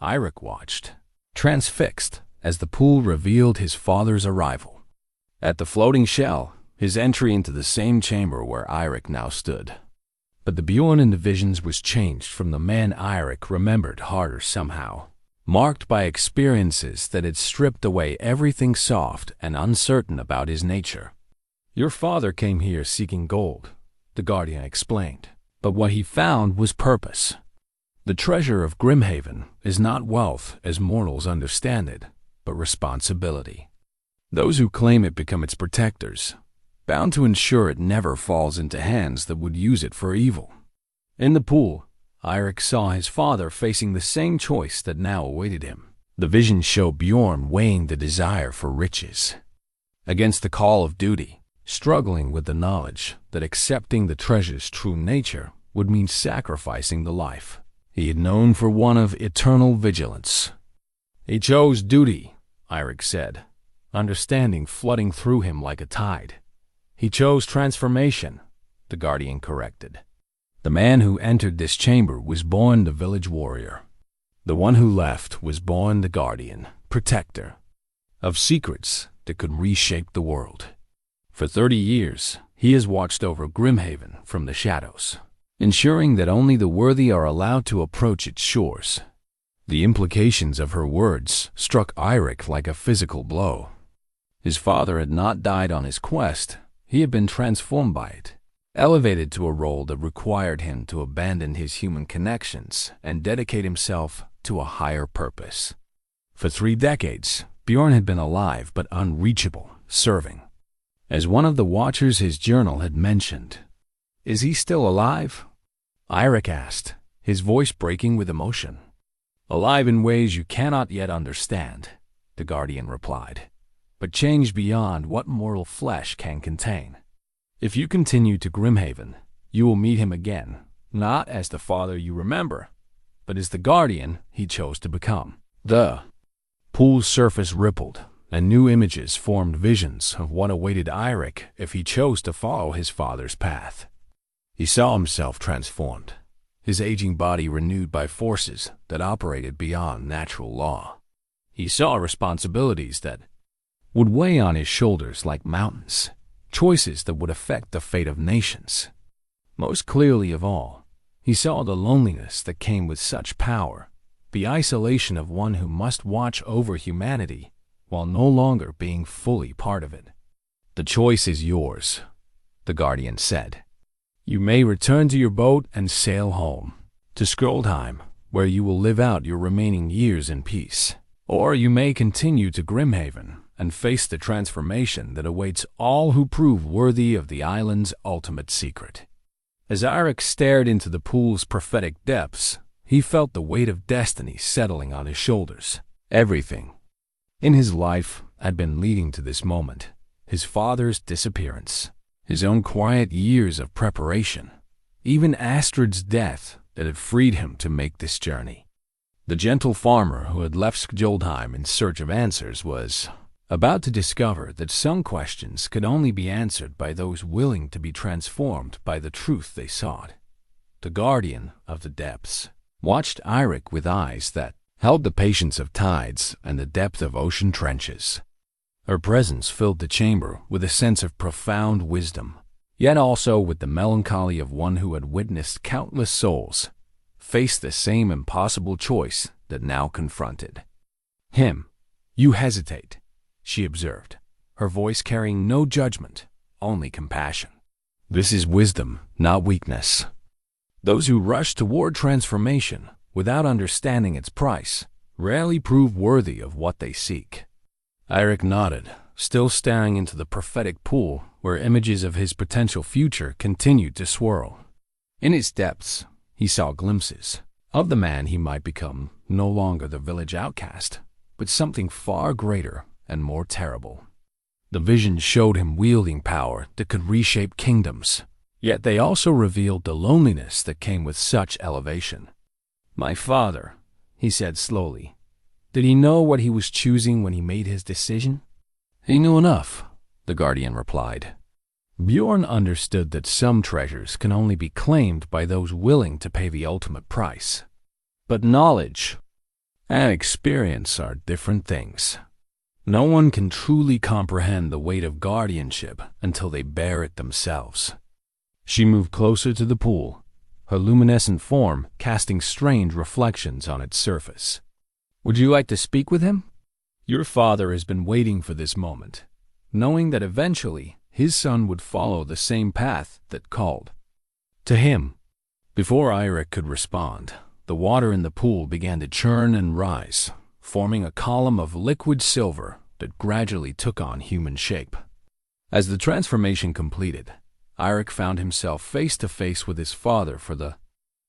Eirik watched, transfixed, as the pool revealed his father's arrival. At the floating shell, his entry into the same chamber where Eirik now stood. But the Bjorn in the visions was changed from the man Eirik remembered harder somehow, marked by experiences that had stripped away everything soft and uncertain about his nature. "Your father came here seeking gold," the guardian explained, "but what he found was purpose. The treasure of Grimhaven is not wealth as mortals understand it, but responsibility. Those who claim it become its protectors, bound to ensure it never falls into hands that would use it for evil." In the pool, Eirik saw his father facing the same choice that now awaited him. The vision showed Bjorn weighing the desire for riches against the call of duty, struggling with the knowledge that accepting the treasure's true nature would mean sacrificing the life he had known for one of eternal vigilance. "He chose duty," Eirik said, understanding flooding through him like a tide. "He chose transformation," the guardian corrected. "The man who entered this chamber was born the village warrior. The one who left was born the guardian, protector of secrets that could reshape the world. For 30 years, he has watched over Grimhaven from the shadows, ensuring that only the worthy are allowed to approach its shores." The implications of her words struck Eirik like a physical blow. His father had not died on his quest, he had been transformed by it, elevated to a role that required him to abandon his human connections and dedicate himself to a higher purpose. For 3 decades, Bjorn had been alive but unreachable, serving. As one of the watchers his journal had mentioned, "Is he still alive?" Eirik asked, his voice breaking with emotion. "Alive in ways you cannot yet understand," the guardian replied, "but changed beyond what mortal flesh can contain. If you continue to Grimhaven, you will meet him again, not as the father you remember, but as the guardian he chose to become." The pool's surface rippled, and new images formed visions of what awaited Eirik if he chose to follow his father's path. He saw himself transformed, his aging body renewed by forces that operated beyond natural law. He saw responsibilities that would weigh on his shoulders like mountains, choices that would affect the fate of nations. Most clearly of all, he saw the loneliness that came with such power, the isolation of one who must watch over humanity while no longer being fully part of it. "The choice is yours," the guardian said. "You may return to your boat and sail home, to Skjoldheim, where you will live out your remaining years in peace. Or you may continue to Grimhaven and face the transformation that awaits all who prove worthy of the island's ultimate secret." As Eirik stared into the pool's prophetic depths, he felt the weight of destiny settling on his shoulders. Everything in his life had been leading to this moment: his father's disappearance, his own quiet years of preparation, even Astrid's death that had freed him to make this journey. The gentle farmer who had left Skjoldheim in search of answers was about to discover that some questions could only be answered by those willing to be transformed by the truth they sought. The guardian of the depths watched Eirik with eyes that held the patience of tides and the depth of ocean trenches. Her presence filled the chamber with a sense of profound wisdom, yet also with the melancholy of one who had witnessed countless souls face the same impossible choice that now confronted him. "You hesitate," she observed, her voice carrying no judgment, only compassion. "This is wisdom, not weakness. Those who rush toward transformation without understanding its price rarely prove worthy of what they seek." Eirik nodded, still staring into the prophetic pool where images of his potential future continued to swirl. In its depths, he saw glimpses of the man he might become, no longer the village outcast, but something far greater and more terrible. The vision showed him wielding power that could reshape kingdoms, yet they also revealed the loneliness that came with such elevation. "My father," he said slowly. "Did he know what he was choosing when he made his decision?" "He knew enough," the guardian replied. Bjorn understood that some treasures can only be claimed by those willing to pay the ultimate price. But knowledge and experience are different things. No one can truly comprehend the weight of guardianship until they bear it themselves. She moved closer to the pool, her luminescent form casting strange reflections on its surface. "Would you like to speak with him? Your father has been waiting for this moment, knowing that eventually his son would follow the same path that called to him." Before Eirik could respond, the water in the pool began to churn and rise, forming a column of liquid silver that gradually took on human shape. As the transformation completed, Eirik found himself face to face with his father for the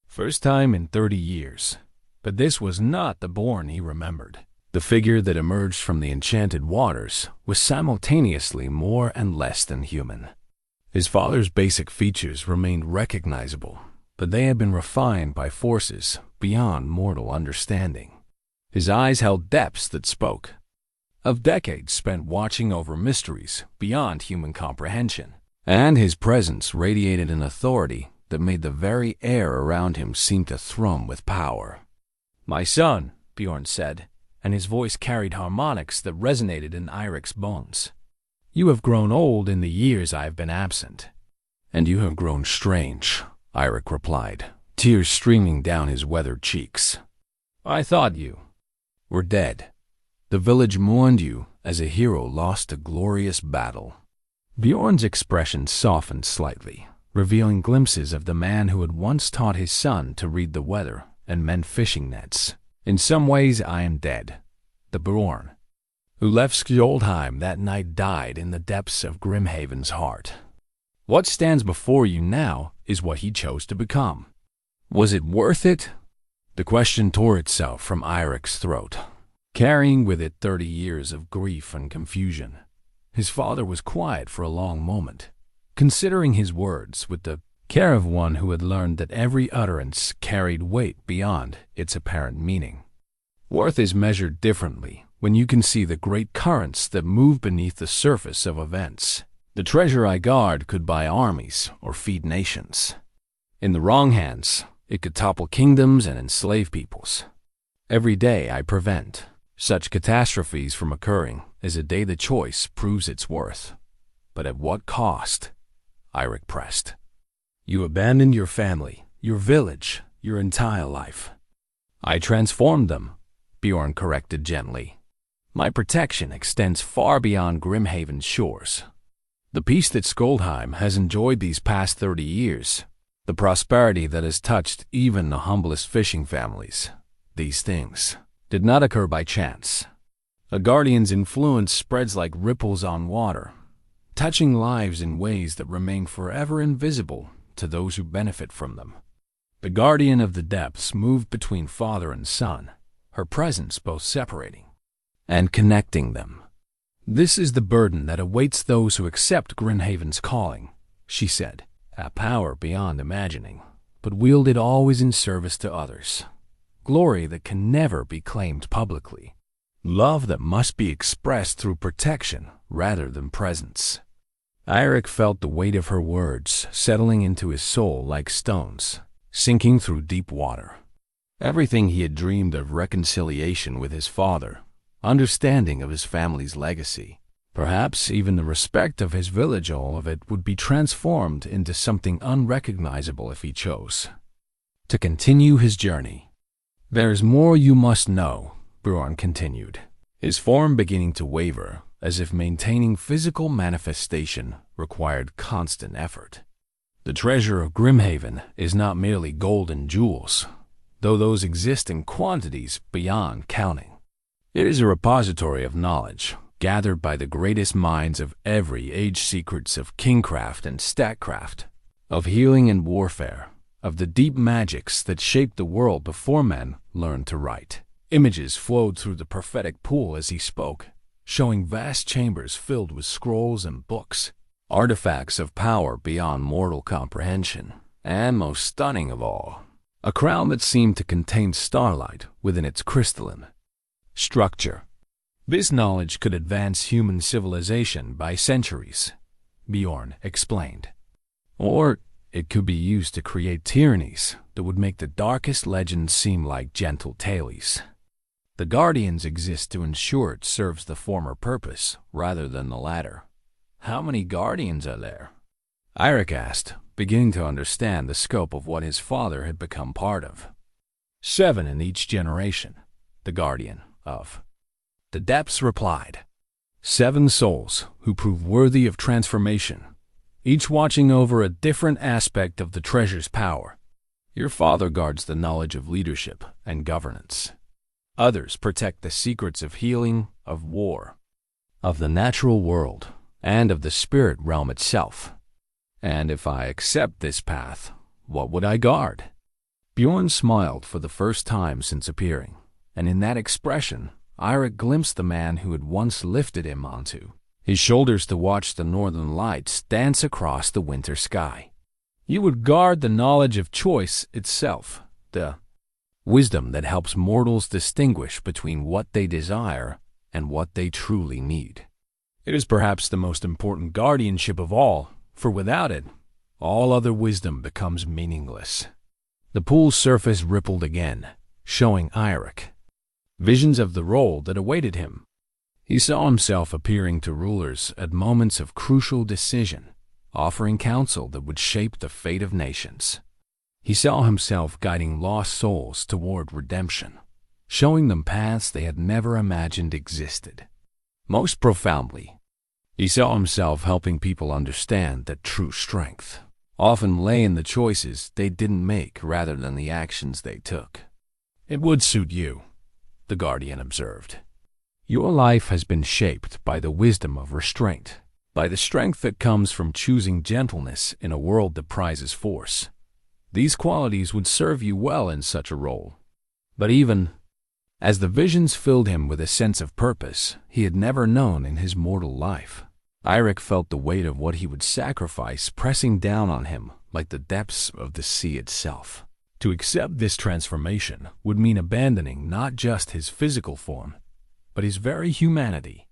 first time in 30 years. But this was not the Born he remembered. The figure that emerged from the enchanted waters was simultaneously more and less than human. His father's basic features remained recognizable, but they had been refined by forces beyond mortal understanding. His eyes held depths that spoke of decades spent watching over mysteries beyond human comprehension, and his presence radiated an authority that made the very air around him seem to thrum with power. "My son," Bjorn said, and his voice carried harmonics that resonated in Eirik's bones. "You have grown old in the years I have been absent." "And you have grown strange," Eirik replied, tears streaming down his weathered cheeks. "I thought you were dead. The village mourned you as a hero lost a glorious battle." Bjorn's expression softened slightly, revealing glimpses of the man who had once taught his son to read the weather and mend fishing nets. "In some ways I am dead. The Bjorn who left Skjoldheim that night died in the depths of Grimhaven's heart. What stands before you now is what he chose to become. Was it worth it?" The question tore itself from Eirik's throat, carrying with it 30 years of grief and confusion. His father was quiet for a long moment, considering his words with the care of one who had learned that every utterance carried weight beyond its apparent meaning. Worth is measured differently when you can see the great currents that move beneath the surface of events. The treasure I guard could buy armies or feed nations. In the wrong hands, it could topple kingdoms and enslave peoples. Every day I prevent such catastrophes from occurring is a day the choice proves its worth. But at what cost? Eirik pressed. "You abandoned your family, your village, your entire life." "I transformed them," Bjorn corrected gently. "My protection extends far beyond Grimhaven's shores. The peace that Skjoldheim has enjoyed these past 30 years, the prosperity that has touched even the humblest fishing families, these things did not occur by chance. A guardian's influence spreads like ripples on water, touching lives in ways that remain forever invisible to those who benefit from them." The guardian of the depths moved between father and son, her presence both separating and connecting them. "This is the burden that awaits those who accept Grimhaven's calling," she said, "a power beyond imagining, but wielded always in service to others. Glory that can never be claimed publicly. Love that must be expressed through protection rather than presence." Eirik felt the weight of her words settling into his soul like stones, sinking through deep water. Everything he had dreamed of, reconciliation with his father, understanding of his family's legacy, perhaps even the respect of his village, all of it would be transformed into something unrecognizable if he chose to continue his journey. "There's more you must know," Bjorn continued, his form beginning to waver, as if maintaining physical manifestation required constant effort. "The treasure of Grimhaven is not merely gold and jewels, though those exist in quantities beyond counting. It is a repository of knowledge, gathered by the greatest minds of every age, secrets of kingcraft and statecraft, of healing and warfare, of the deep magics that shaped the world before men learned to write." Images flowed through the prophetic pool as he spoke, showing vast chambers filled with scrolls and books, artifacts of power beyond mortal comprehension, and most stunning of all, a crown that seemed to contain starlight within its crystalline structure. "This knowledge could advance human civilization by centuries," Bjorn explained. "Or it could be used to create tyrannies that would make the darkest legends seem like gentle tales." The guardians exist to ensure it serves the former purpose rather than the latter. How many guardians are there? Eirik asked, beginning to understand the scope of what his father had become part of. 7 in each generation, the guardian of the depths replied. 7 souls who prove worthy of transformation, each watching over a different aspect of the treasure's power. Your father guards the knowledge of leadership and governance. Others protect the secrets of healing, of war, of the natural world, and of the spirit realm itself. And if I accept this path, what would I guard? Bjorn smiled for the first time since appearing, and in that expression, Eirik glimpsed the man who had once lifted him onto his shoulders to watch the northern lights dance across the winter sky. You would guard the knowledge of choice itself, the wisdom that helps mortals distinguish between what they desire and what they truly need. It is perhaps the most important guardianship of all, for without it, all other wisdom becomes meaningless. The pool's surface rippled again, showing Eirik visions of the role that awaited him. He saw himself appearing to rulers at moments of crucial decision, offering counsel that would shape the fate of nations. He saw himself guiding lost souls toward redemption, showing them paths they had never imagined existed. Most profoundly, he saw himself helping people understand that true strength often lay in the choices they didn't make rather than the actions they took. It would suit you, the guardian observed. Your life has been shaped by the wisdom of restraint, by the strength that comes from choosing gentleness in a world that prizes force. These qualities would serve you well in such a role. But even as the visions filled him with a sense of purpose he had never known in his mortal life, Eirik felt the weight of what he would sacrifice pressing down on him like the depths of the sea itself. To accept this transformation would mean abandoning not just his physical form, but his very humanity.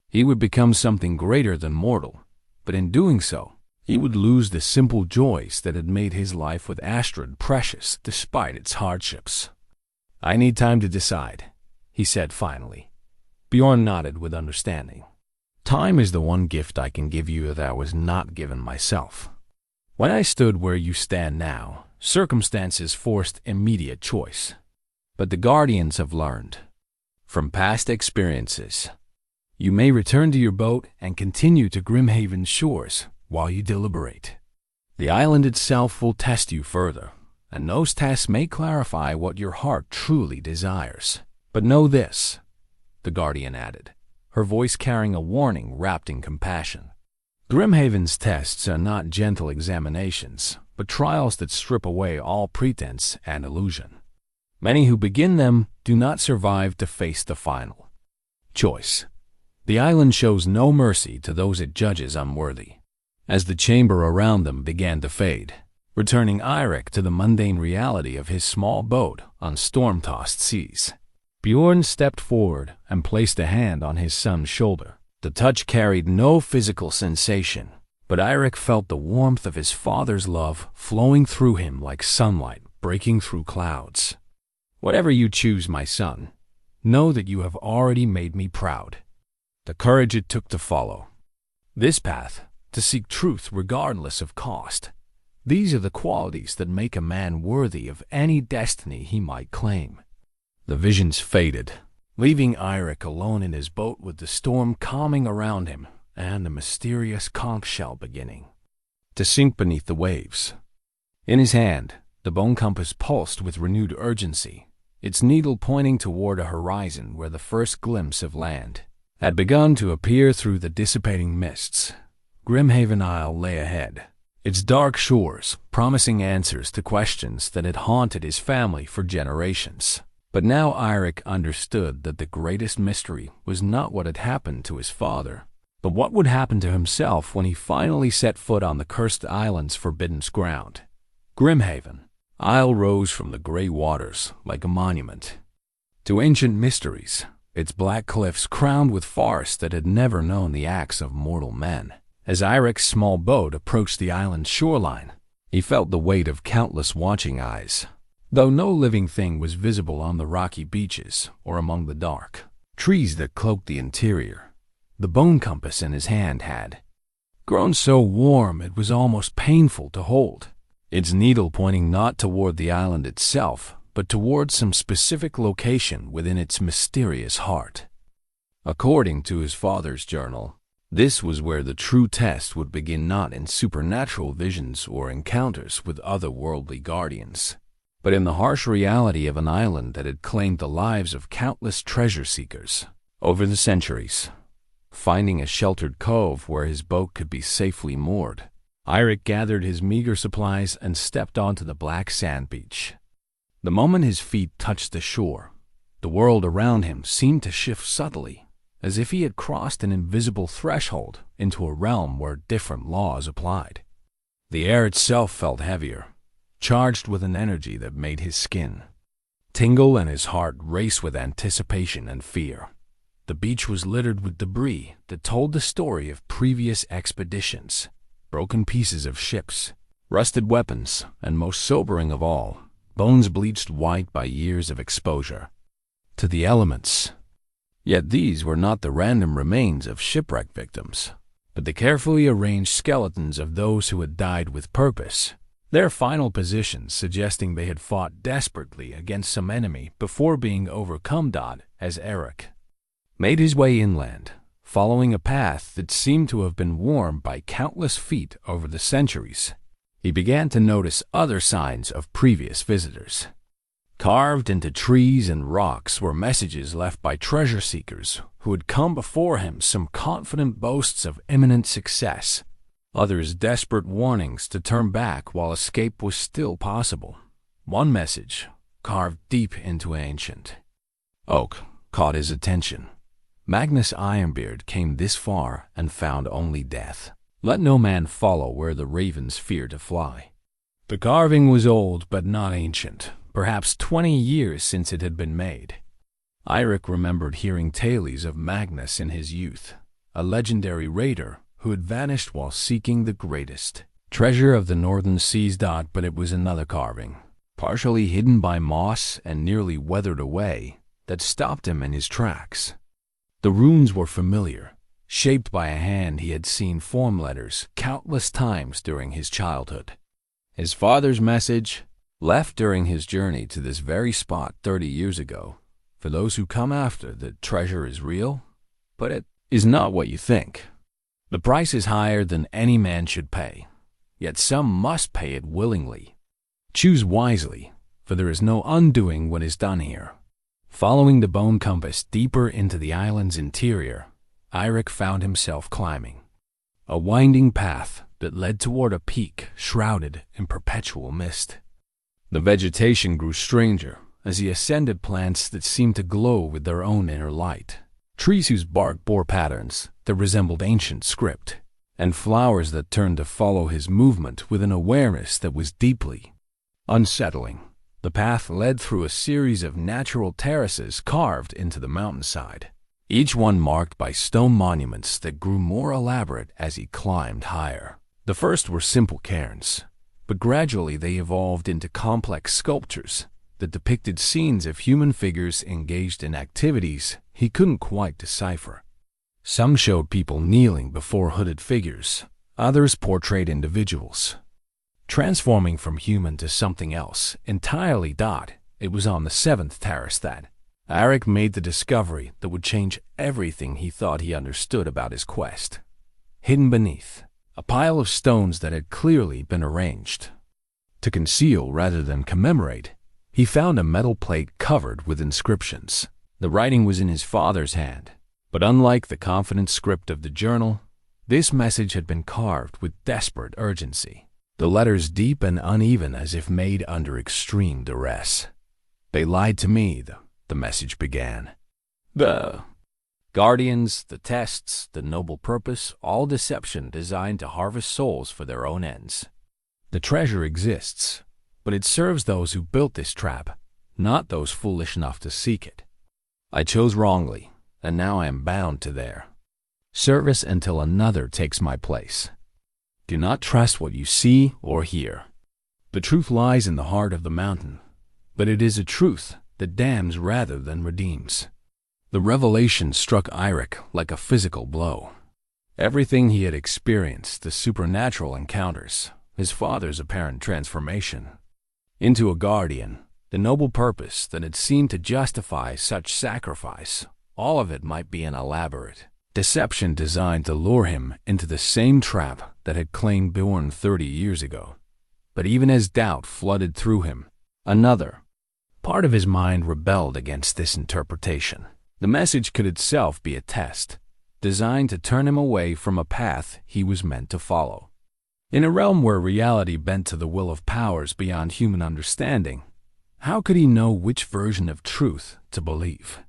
He would become something greater than mortal, but in doing so, he would lose the simple joys that had made his life with Astrid precious despite its hardships. I need time to decide, he said finally. Bjorn nodded with understanding. Time is the one gift I can give you that I was not given myself. When I stood where you stand now, circumstances forced immediate choice. But the guardians have learned from past experiences. You may return to your boat and continue to Grimhaven's shores while you deliberate. The island itself will test you further, and those tests may clarify what your heart truly desires. But know this, the guardian added, her voice carrying a warning wrapped in compassion. Grimhaven's tests are not gentle examinations, but trials that strip away all pretense and illusion. Many who begin them do not survive to face the final choice. The island shows no mercy to those it judges unworthy. As the chamber around them began to fade, returning Eirik to the mundane reality of his small boat on storm-tossed seas, Bjorn stepped forward and placed a hand on his son's shoulder. The touch carried no physical sensation, but Eirik felt the warmth of his father's love flowing through him like sunlight breaking through clouds. Whatever you choose, my son, know that you have already made me proud. The courage it took to follow this path, to seek truth regardless of cost. These are the qualities that make a man worthy of any destiny he might claim. The visions faded, leaving Eirik alone in his boat with the storm calming around him and the mysterious conch shell beginning to sink beneath the waves. In his hand, the bone compass pulsed with renewed urgency, its needle pointing toward a horizon where the first glimpse of land had begun to appear through the dissipating mists. Grimhaven Isle lay ahead, its dark shores promising answers to questions that had haunted his family for generations. But now Eirik understood that the greatest mystery was not what had happened to his father, but what would happen to himself when he finally set foot on the cursed island's forbidden ground. Grimhaven Isle rose from the gray waters like a monument to ancient mysteries, its black cliffs crowned with forests that had never known the acts of mortal men. As Eirik's small boat approached the island's shoreline, he felt the weight of countless watching eyes. though no living thing was visible on the rocky beaches or among the dark trees that cloaked the interior. The bone compass in his hand had grown so warm it was almost painful to hold, its needle pointing not toward the island itself, but toward some specific location within its mysterious heart. According to his father's journal, this was where the true test would begin, not in supernatural visions or encounters with otherworldly guardians, but in the harsh reality of an island that had claimed the lives of countless treasure seekers over the centuries. Finding a sheltered cove where his boat could be safely moored, Eirik gathered his meager supplies and stepped onto the black sand beach. The moment his feet touched the shore, the world around him seemed to shift subtly, as if he had crossed an invisible threshold into a realm where different laws applied. The air itself felt heavier, charged with an energy that made his skin tingle and his heart race with anticipation and fear. The beach was littered with debris that told the story of previous expeditions, broken pieces of ships, rusted weapons, and most sobering of all, bones bleached white by years of exposure to the elements. Yet these were not the random remains of shipwreck victims, but the carefully arranged skeletons of those who had died with purpose, their final positions suggesting they had fought desperately against some enemy before being overcome. As Eirik made his way inland, following a path that seemed to have been worn by countless feet over the centuries, he began to notice other signs of previous visitors. Carved into trees and rocks were messages left by treasure seekers who had come before him, some confident boasts of imminent success, others desperate warnings to turn back while escape was still possible. One message, carved deep into ancient oak, caught his attention. Magnus Ironbeard came this far and found only death. Let no man follow where the ravens fear to fly. The carving was old but not ancient, perhaps 20 years since it had been made. Eirik remembered hearing tales of Magnus in his youth, a legendary raider who had vanished while seeking the greatest treasure of the northern seas. But it was another carving, partially hidden by moss and nearly weathered away, that stopped him in his tracks. The runes were familiar, shaped by a hand he had seen form letters countless times during his childhood. His father's message, left during his journey to this very spot 30 years ago: for those who come after, the treasure is real, but it is not what you think. The price is higher than any man should pay, yet some must pay it willingly. Choose wisely, for there is no undoing what is done here. Following the bone compass deeper into the island's interior, Eirik found himself climbing a winding path that led toward a peak shrouded in perpetual mist. The vegetation grew stranger as he ascended, plants that seemed to glow with their own inner light, trees whose bark bore patterns that resembled ancient script, and flowers that turned to follow his movement with an awareness that was deeply unsettling. The path led through a series of natural terraces carved into the mountainside, each one marked by stone monuments that grew more elaborate as he climbed higher. The first were simple cairns, but gradually they evolved into complex sculptures that depicted scenes of human figures engaged in activities he couldn't quite decipher. Some showed people kneeling before hooded figures, others portrayed individuals transforming from human to something else entirely. It was on the 7th terrace that Eirik made the discovery that would change everything he thought he understood about his quest. Hidden beneath a pile of stones that had clearly been arranged to conceal rather than commemorate, he found a metal plate covered with inscriptions. The writing was in his father's hand, but unlike the confident script of the journal, this message had been carved with desperate urgency. The letters deep and uneven, as if made under extreme duress. "They lied to me," the message began. "The guardians, the tests, the noble purpose, all deception designed to harvest souls for their own ends. The treasure exists, but it serves those who built this trap, not those foolish enough to seek it. I chose wrongly, and now I am bound to their service until another takes my place. Do not trust what you see or hear. The truth lies in the heart of the mountain. but it is a truth that damns rather than redeems. The revelation struck Eirik like a physical blow. Everything he had experienced, the supernatural encounters, his father's apparent transformation into a guardian, the noble purpose that had seemed to justify such sacrifice, all of it might be an elaborate deception designed to lure him into the same trap that had claimed Bjorn 30 years ago. But even as doubt flooded through him, another part of his mind rebelled against this interpretation. The message could itself be a test, designed to turn him away from a path he was meant to follow. In a realm where reality bent to the will of powers beyond human understanding, how could he know which version of truth to believe?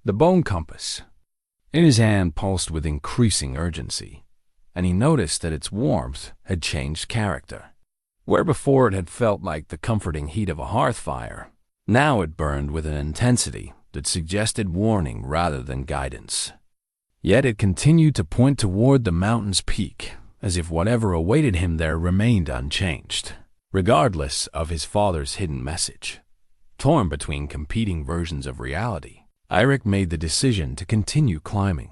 The bone compass in his hand pulsed with increasing urgency, and he noticed that its warmth had changed character. Where before it had felt like the comforting heat of a hearth fire, now it burned with an intensity that suggested warning rather than guidance. Yet it continued to point toward the mountain's peak, as if whatever awaited him there remained unchanged, regardless of his father's hidden message. Torn between competing versions of reality, Eirik made the decision to continue climbing.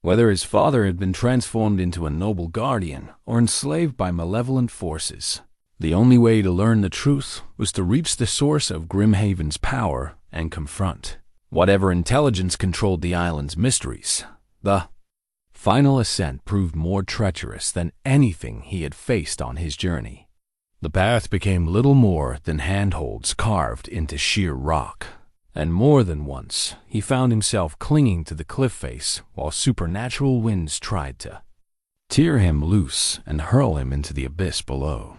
Whether his father had been transformed into a noble guardian or enslaved by malevolent forces, the only way to learn the truth was to reach the source of Grimhaven's power and confront whatever intelligence controlled the island's mysteries. The final ascent proved more treacherous than anything he had faced on his journey. The path became little more than handholds carved into sheer rock, and more than once he found himself clinging to the cliff face while supernatural winds tried to tear him loose and hurl him into the abyss below.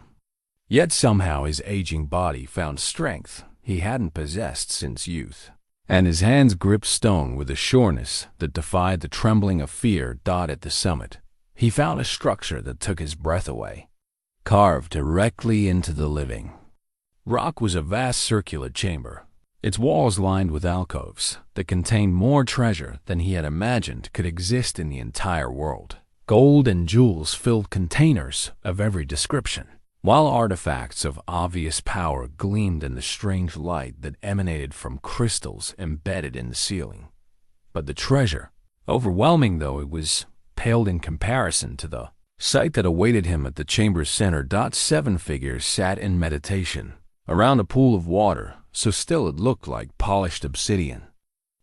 Yet somehow his aging body found strength he hadn't possessed since youth, and his hands gripped stone with a sureness that defied the trembling of fear at the summit. He found a structure that took his breath away, carved directly into the living rock was a vast circular chamber, its walls lined with alcoves that contained more treasure than he had imagined could exist in the entire world. Gold and jewels filled containers of every description, while artifacts of obvious power gleamed in the strange light that emanated from crystals embedded in the ceiling. But the treasure, overwhelming though it was, paled in comparison to the sight that awaited him at the chamber's center. 7 figures sat in meditation around a pool of water, so still it looked like polished obsidian.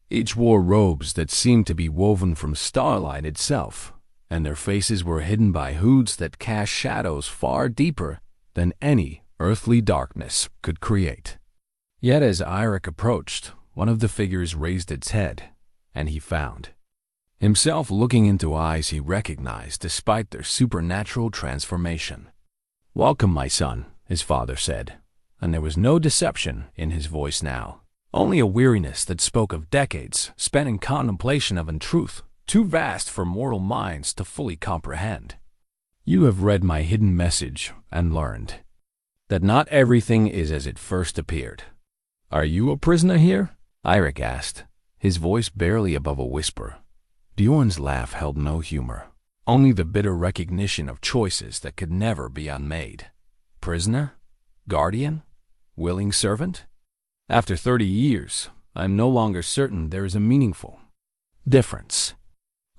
Each wore robes that seemed to be woven from starlight itself, and their faces were hidden by hoods that cast shadows far deeper than any earthly darkness could create. Yet as Eirik approached, one of the figures raised its head, and he found himself looking into eyes he recognized despite their supernatural transformation. "Welcome, my son," his father said, and there was no deception in his voice now, only a weariness that spoke of decades spent in contemplation of a truth too vast for mortal minds to fully comprehend. "You have read my hidden message and learned that not everything is as it first appeared. Are you a prisoner here?" Eirik asked, his voice barely above a whisper. Bjorn's laugh held no humor, only the bitter recognition of choices that could never be unmade. "Prisoner? Guardian? Willing servant? After 30 years, I am no longer certain there is a meaningful difference.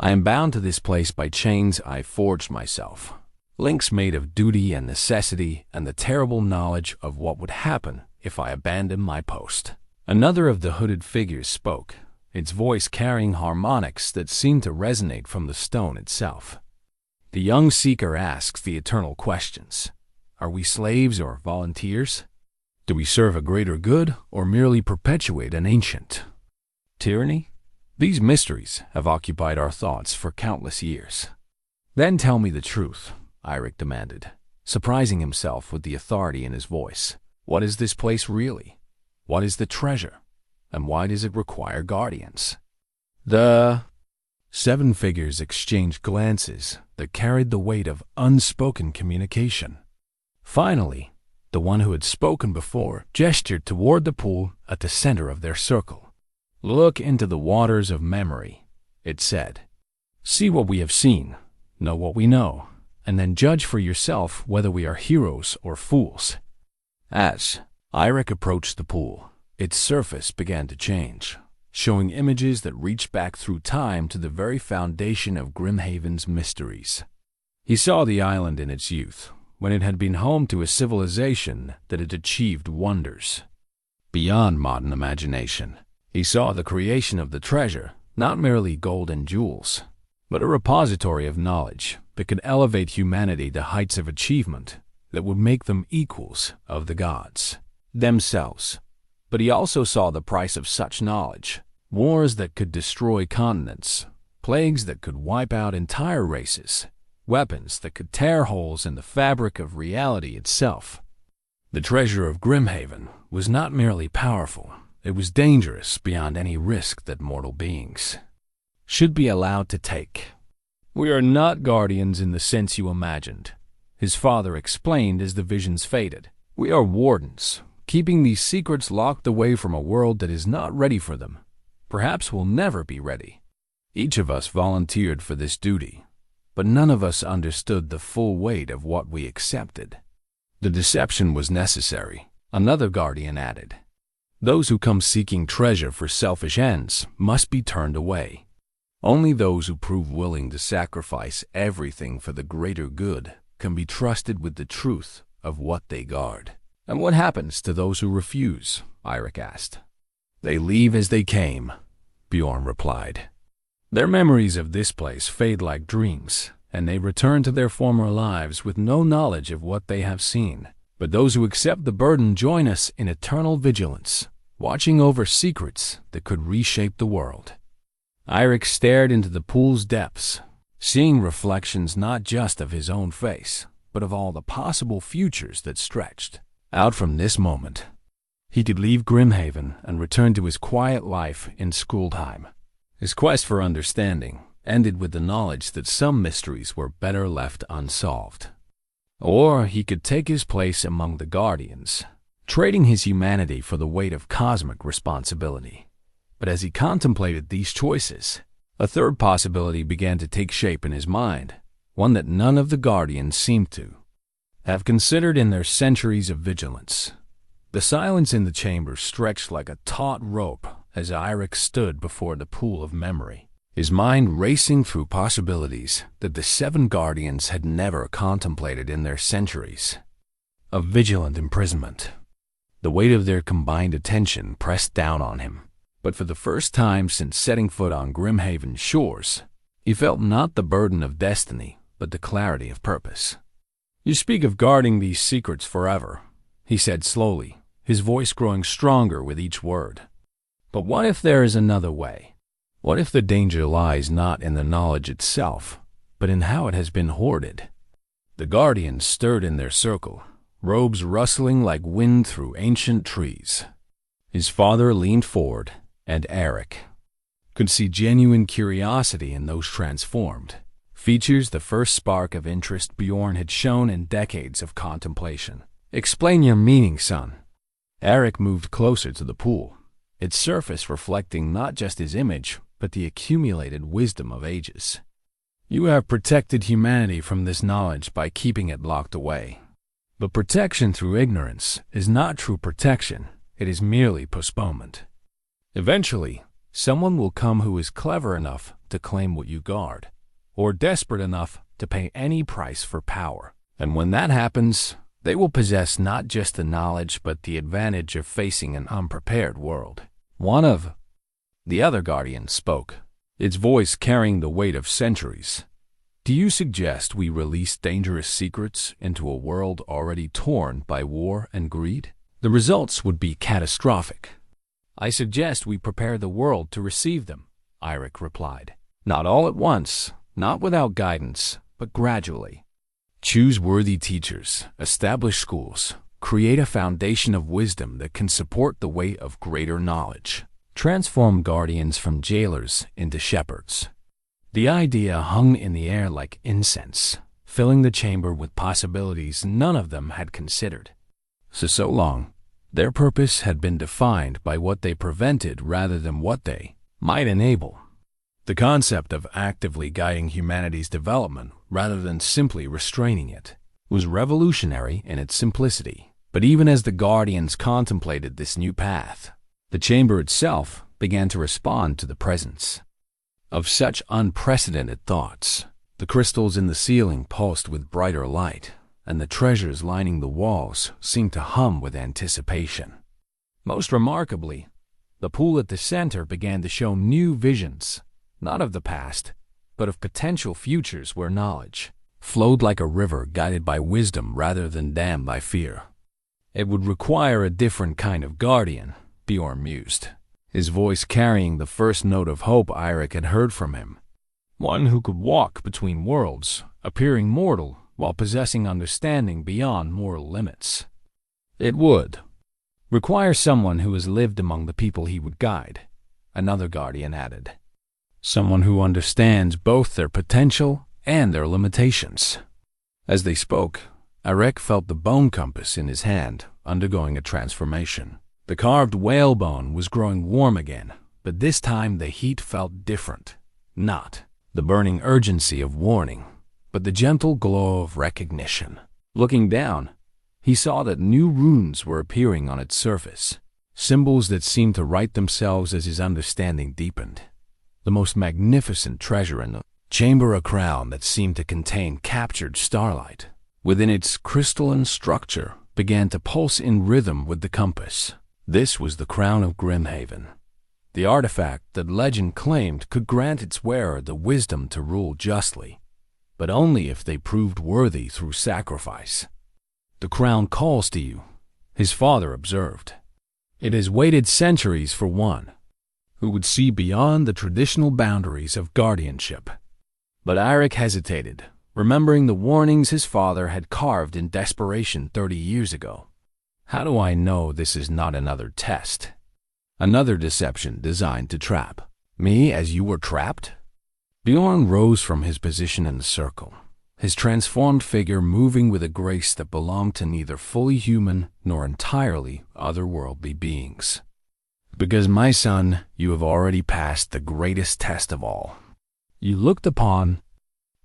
I am bound to this place by chains I forged myself, links made of duty and necessity and the terrible knowledge of what would happen if I abandoned my post." Another of the hooded figures spoke, its voice carrying harmonics that seemed to resonate from the stone itself. "The young seeker asks the eternal questions. Are we slaves or volunteers? Do we serve a greater good or merely perpetuate an ancient tyranny? These mysteries have occupied our thoughts for countless years." "Then tell me the truth," Eirik demanded, surprising himself with the authority in his voice. "What is this place really? What is the treasure? And why does it require guardians?" The 7 figures exchanged glances that carried the weight of unspoken communication. Finally, the one who had spoken before gestured toward the pool at the center of their circle. "Look into the waters of memory," it said. "See what we have seen, know what we know, and then judge for yourself whether we are heroes or fools." As Eirik approached the pool. Its surface began to change, showing images that reached back through time to the very foundation of Grimhaven's mysteries. He saw the island in its youth, when it had been home to a civilization that had achieved wonders beyond modern imagination. He saw the creation of the treasure, not merely gold and jewels, but a repository of knowledge that could elevate humanity to heights of achievement that would make them equals of the gods themselves. But he also saw the price of such knowledge: wars that could destroy continents, plagues that could wipe out entire races, weapons that could tear holes in the fabric of reality itself. The treasure of Grimhaven was not merely powerful, it was dangerous beyond any risk that mortal beings should be allowed to take. "We are not guardians in the sense you imagined," his father explained as the visions faded. "We are wardens, keeping these secrets locked away from a world that is not ready for them, perhaps will never be ready." Each of us volunteered for this duty, but none of us understood the full weight of what we accepted. The deception was necessary, another guardian added. Those who come seeking treasure for selfish ends must be turned away. Only those who prove willing to sacrifice everything for the greater good can be trusted with the truth of what they guard. "And what happens to those who refuse?" Eirik asked. "They leave as they came," Bjorn replied. "Their memories of this place fade like dreams, and they return to their former lives with no knowledge of what they have seen. But those who accept the burden join us in eternal vigilance, watching over secrets that could reshape the world." Eirik stared into the pool's depths, seeing reflections not just of his own face, but of all the possible futures that stretched out from this moment. He could leave Grimhaven and return to his quiet life in Skuldheim. His quest for understanding ended with the knowledge that some mysteries were better left unsolved. Or he could take his place among the Guardians, trading his humanity for the weight of cosmic responsibility. But as he contemplated these choices, a third possibility began to take shape in his mind, one that none of the Guardians seemed to have considered in their centuries of vigilance. The silence in the chamber stretched like a taut rope as Eirik stood before the pool of memory, his mind racing through possibilities that the 7 Guardians had never contemplated in their centuries of vigilant imprisonment. The weight of their combined attention pressed down on him, but for the first time since setting foot on Grimhaven's shores, he felt not the burden of destiny, but the clarity of purpose. "You speak of guarding these secrets forever," he said slowly, his voice growing stronger with each word. "But what if there is another way? What if the danger lies not in the knowledge itself, but in how it has been hoarded?" The Guardians stirred in their circle, robes rustling like wind through ancient trees. His father leaned forward, and Eirik could see genuine curiosity in those transformed features, the first spark of interest Bjorn had shown in decades of contemplation. "Explain your meaning, son." Eirik moved closer to the pool, its surface reflecting not just his image, but the accumulated wisdom of ages. "You have protected humanity from this knowledge by keeping it locked away. But protection through ignorance is not true protection, it is merely postponement. Eventually, someone will come who is clever enough to claim what you guard, or desperate enough to pay any price for power. And when that happens, they will possess not just the knowledge but the advantage of facing an unprepared world." One of the other Guardians spoke, its voice carrying the weight of centuries. "Do you suggest we release dangerous secrets into a world already torn by war and greed? The results would be catastrophic." "I suggest we prepare the world to receive them," Eirik replied. "Not all at once, not without guidance, but gradually. Choose worthy teachers, establish schools, create a foundation of wisdom that can support the weight of greater knowledge. Transform Guardians from jailers into shepherds." The idea hung in the air like incense, filling the chamber with possibilities none of them had considered. So long, their purpose had been defined by what they prevented rather than what they might enable. The concept of actively guiding humanity's development rather than simply restraining it was revolutionary in its simplicity, But even as the guardians contemplated this new path, the chamber itself began to respond to the presence of such unprecedented thoughts. The crystals in the ceiling pulsed with brighter light, and the treasures lining the walls seemed to hum with anticipation. Most remarkably, the pool at the center began to show new visions, not of the past, but of potential futures where knowledge flowed like a river guided by wisdom rather than dammed by fear. It would require a different kind of guardian, Bjorn mused, his voice carrying the first note of hope Eirik had heard from him. One who could walk between worlds, appearing mortal while possessing understanding beyond moral limits. It would require someone who has lived among the people he would guide, another guardian added. Someone who understands both their potential and their limitations. As they spoke, Eirik felt the bone compass in his hand undergoing a transformation. The carved whalebone was growing warm again, but this time the heat felt different. Not the burning urgency of warning, but the gentle glow of recognition. Looking down, he saw that new runes were appearing on its surface, symbols that seemed to write themselves as his understanding deepened. The most magnificent treasure in the chamber, a crown that seemed to contain captured starlight within its crystalline structure, began to pulse in rhythm with the compass. This was the crown of Grimhaven, the artifact that legend claimed could grant its wearer the wisdom to rule justly, but only if they proved worthy through sacrifice. The crown calls to you, his father observed. It has waited centuries for one who would see beyond the traditional boundaries of guardianship. But Eirik hesitated, remembering the warnings his father had carved in desperation 30 years ago. How do I know this is not another test? Another deception designed to trap me as you were trapped? Bjorn rose from his position in the circle, his transformed figure moving with a grace that belonged to neither fully human nor entirely otherworldly beings. Because, my son, you have already passed the greatest test of all. You looked upon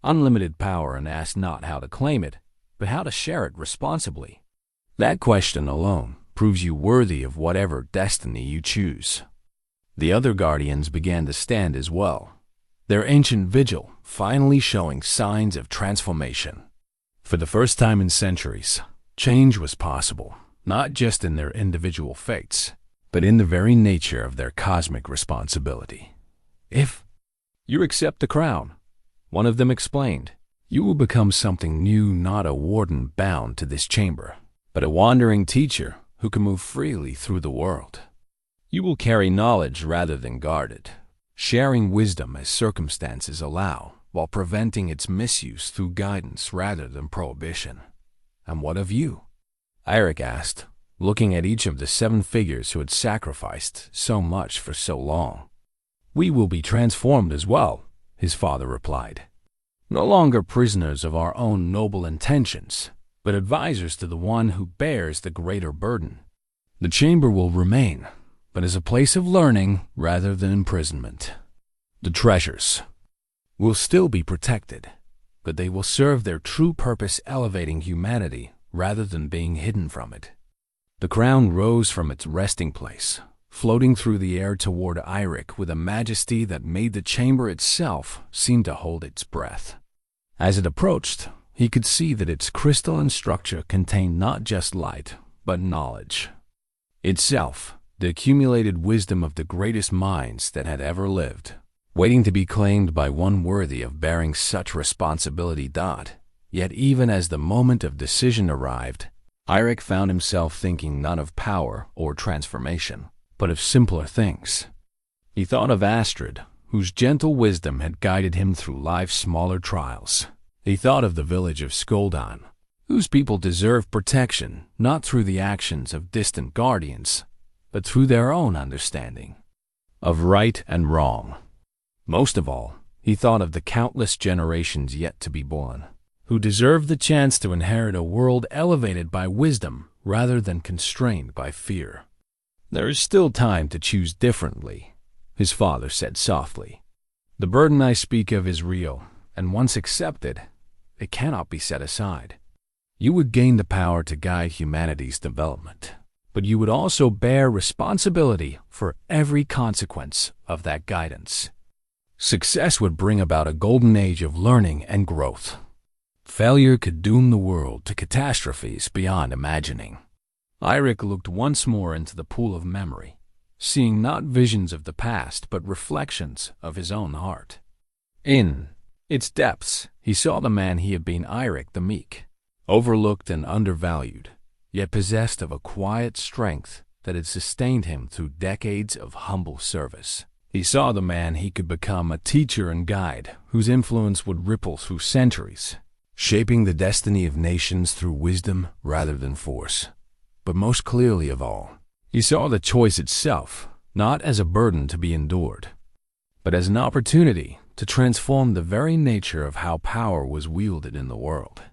unlimited power and asked not how to claim it, but how to share it responsibly. That question alone proves you worthy of whatever destiny you choose. The other guardians began to stand as well, their ancient vigil finally showing signs of transformation. For the first time in centuries, change was possible, not just in their individual fates, but in the very nature of their cosmic responsibility. If you accept the crown, one of them explained, you will become something new, not a warden bound to this chamber, but a wandering teacher who can move freely through the world. You will carry knowledge rather than guard it, sharing wisdom as circumstances allow, while preventing its misuse through guidance rather than prohibition. And what of you? Eirik asked, looking at each of the 7 figures who had sacrificed so much for so long. We will be transformed as well, his father replied. No longer prisoners of our own noble intentions, but advisors to the one who bears the greater burden. The chamber will remain, but as a place of learning rather than imprisonment. The treasures will still be protected, but they will serve their true purpose, elevating humanity rather than being hidden from it. The crown rose from its resting place, floating through the air toward Eirik with a majesty that made the chamber itself seem to hold its breath. As it approached, he could see that its crystalline structure contained not just light, but knowledge itself, the accumulated wisdom of the greatest minds that had ever lived, waiting to be claimed by one worthy of bearing such responsibility. Yet even as the moment of decision arrived, Eirik found himself thinking not of power or transformation, but of simpler things. He thought of Astrid, whose gentle wisdom had guided him through life's smaller trials. He thought of the village of Skoldan, whose people deserve protection not through the actions of distant guardians, but through their own understanding of right and wrong. Most of all, he thought of the countless generations yet to be born, who deserve the chance to inherit a world elevated by wisdom rather than constrained by fear. There is still time to choose differently, his father said softly. The burden I speak of is real, and once accepted, it cannot be set aside. You would gain the power to guide humanity's development, but you would also bear responsibility for every consequence of that guidance. Success would bring about a golden age of learning and growth. Failure could doom the world to catastrophes beyond imagining. Eirik looked once more into the pool of memory, seeing not visions of the past but reflections of his own heart. In its depths, he saw the man he had been, Eirik the Meek, overlooked and undervalued, yet possessed of a quiet strength that had sustained him through decades of humble service. He saw the man he could become, a teacher and guide whose influence would ripple through centuries, shaping the destiny of nations through wisdom rather than force. But most clearly of all, he saw the choice itself not as a burden to be endured, but as an opportunity to transform the very nature of how power was wielded in the world.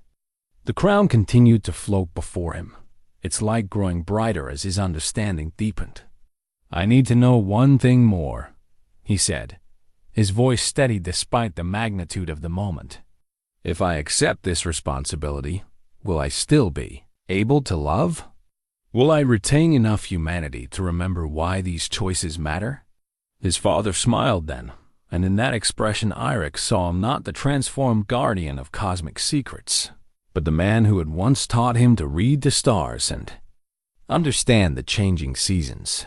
The crown continued to float before him, its light growing brighter as his understanding deepened. "I need to know one thing more," he said, his voice steady despite the magnitude of the moment. "If I accept this responsibility, will I still be able to love? Will I retain enough humanity to remember why these choices matter?" His father smiled then, and in that expression Eirik saw not the transformed guardian of cosmic secrets, but the man who had once taught him to read the stars and understand the changing seasons.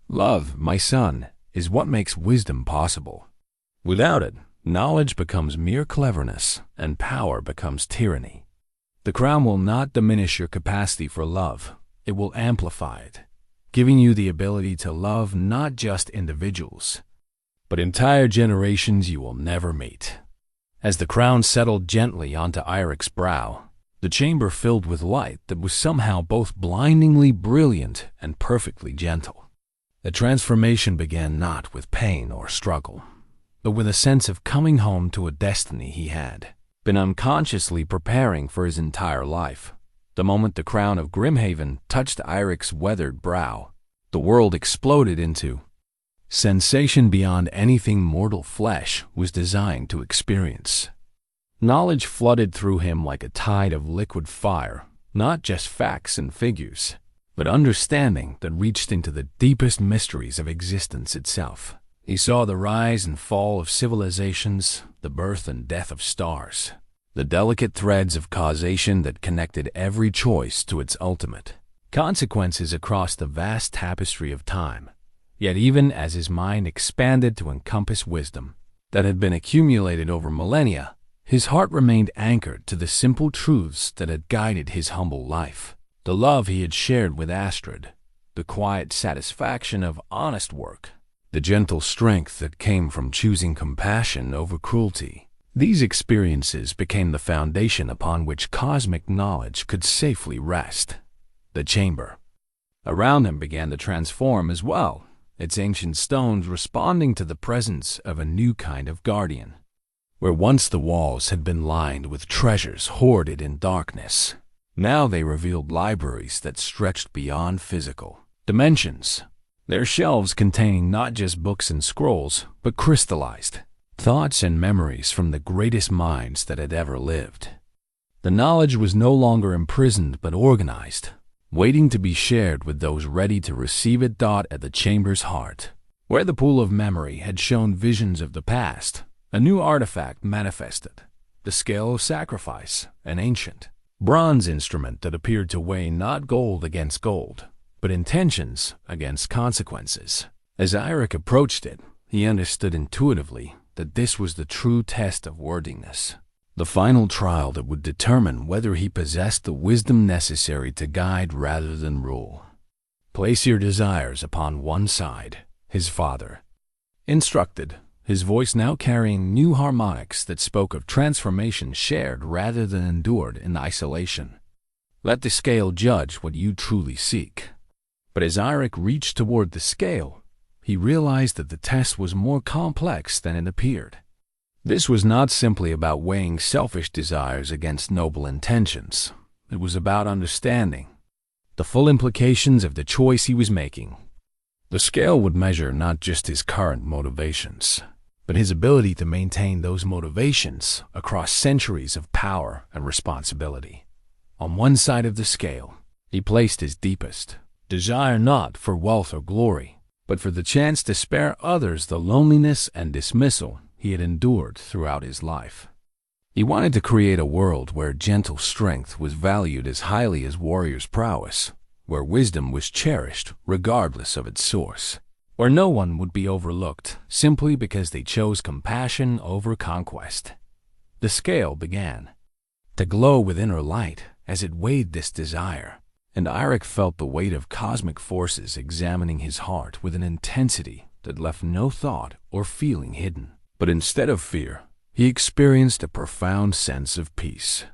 "Love, my son, is what makes wisdom possible. Without it, knowledge becomes mere cleverness, and power becomes tyranny. The crown will not diminish your capacity for love. It will amplify it, giving you the ability to love not just individuals, but entire generations you will never meet." As the crown settled gently onto Eirik's brow, the chamber filled with light that was somehow both blindingly brilliant and perfectly gentle. The transformation began not with pain or struggle, but with a sense of coming home to a destiny he had been unconsciously preparing for his entire life. The moment the crown of Grimhaven touched Eirik's weathered brow, the world exploded into sensation beyond anything mortal flesh was designed to experience. Knowledge flooded through him like a tide of liquid fire, not just facts and figures, but understanding that reached into the deepest mysteries of existence itself. He saw the rise and fall of civilizations, the birth and death of stars, the delicate threads of causation that connected every choice to its ultimate consequences across the vast tapestry of time. Yet even as his mind expanded to encompass wisdom that had been accumulated over millennia, his heart remained anchored to the simple truths that had guided his humble life. The love he had shared with Astrid, the quiet satisfaction of honest work, the gentle strength that came from choosing compassion over cruelty. These experiences became the foundation upon which cosmic knowledge could safely rest. The chamber around him began to transform as well, its ancient stones responding to the presence of a new kind of guardian. Where once the walls had been lined with treasures hoarded in darkness, now they revealed libraries that stretched beyond physical dimensions, their shelves containing not just books and scrolls, but crystallized thoughts and memories from the greatest minds that had ever lived. The knowledge was no longer imprisoned but organized, waiting to be shared with those ready to receive it. At the chamber's heart, where the pool of memory had shown visions of the past, a new artifact manifested, the scale of sacrifice, an ancient bronze instrument that appeared to weigh not gold against gold, but intentions against consequences. As Eirik approached it, he understood intuitively that this was the true test of worthiness, the final trial that would determine whether he possessed the wisdom necessary to guide rather than rule. "Place your desires upon one side," his father instructed, his voice now carrying new harmonics that spoke of transformation shared rather than endured in isolation. "Let the scale judge what you truly seek." But as Eirik reached toward the scale, he realized that the test was more complex than it appeared. This was not simply about weighing selfish desires against noble intentions. It was about understanding the full implications of the choice he was making. The scale would measure not just his current motivations, but his ability to maintain those motivations across centuries of power and responsibility. On one side of the scale, he placed his deepest desire, not for wealth or glory, but for the chance to spare others the loneliness and dismissal he had endured throughout his life. He wanted to create a world where gentle strength was valued as highly as warrior's prowess, where wisdom was cherished regardless of its source, where no one would be overlooked simply because they chose compassion over conquest. The scale began to glow with inner light as it weighed this desire, and Eirik felt the weight of cosmic forces examining his heart with an intensity that left no thought or feeling hidden. But instead of fear, he experienced a profound sense of peace.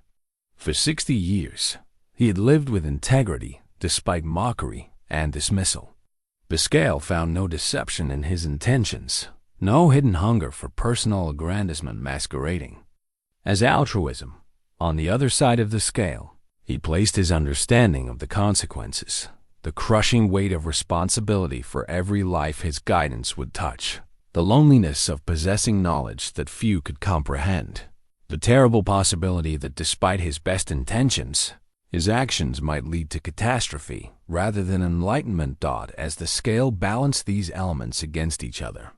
For 60 years, he had lived with integrity despite mockery and dismissal. The scale found no deception in his intentions, no hidden hunger for personal aggrandizement masquerading as altruism. On the other side of the scale, he placed his understanding of the consequences, the crushing weight of responsibility for every life his guidance would touch, the loneliness of possessing knowledge that few could comprehend, the terrible possibility that despite his best intentions, his actions might lead to catastrophe rather than enlightenment. As the scale balanced these elements against each other,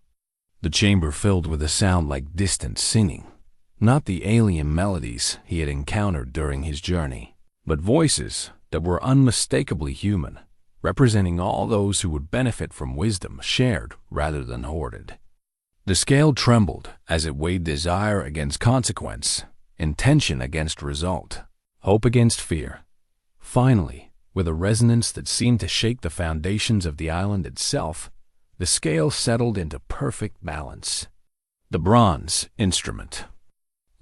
the chamber filled with a sound like distant singing, not the alien melodies he had encountered during his journey, but voices that were unmistakably human, representing all those who would benefit from wisdom shared rather than hoarded. The scale trembled as it weighed desire against consequence, intention against result, hope against fear. Finally, with a resonance that seemed to shake the foundations of the island itself, the scale settled into perfect balance. The bronze instrument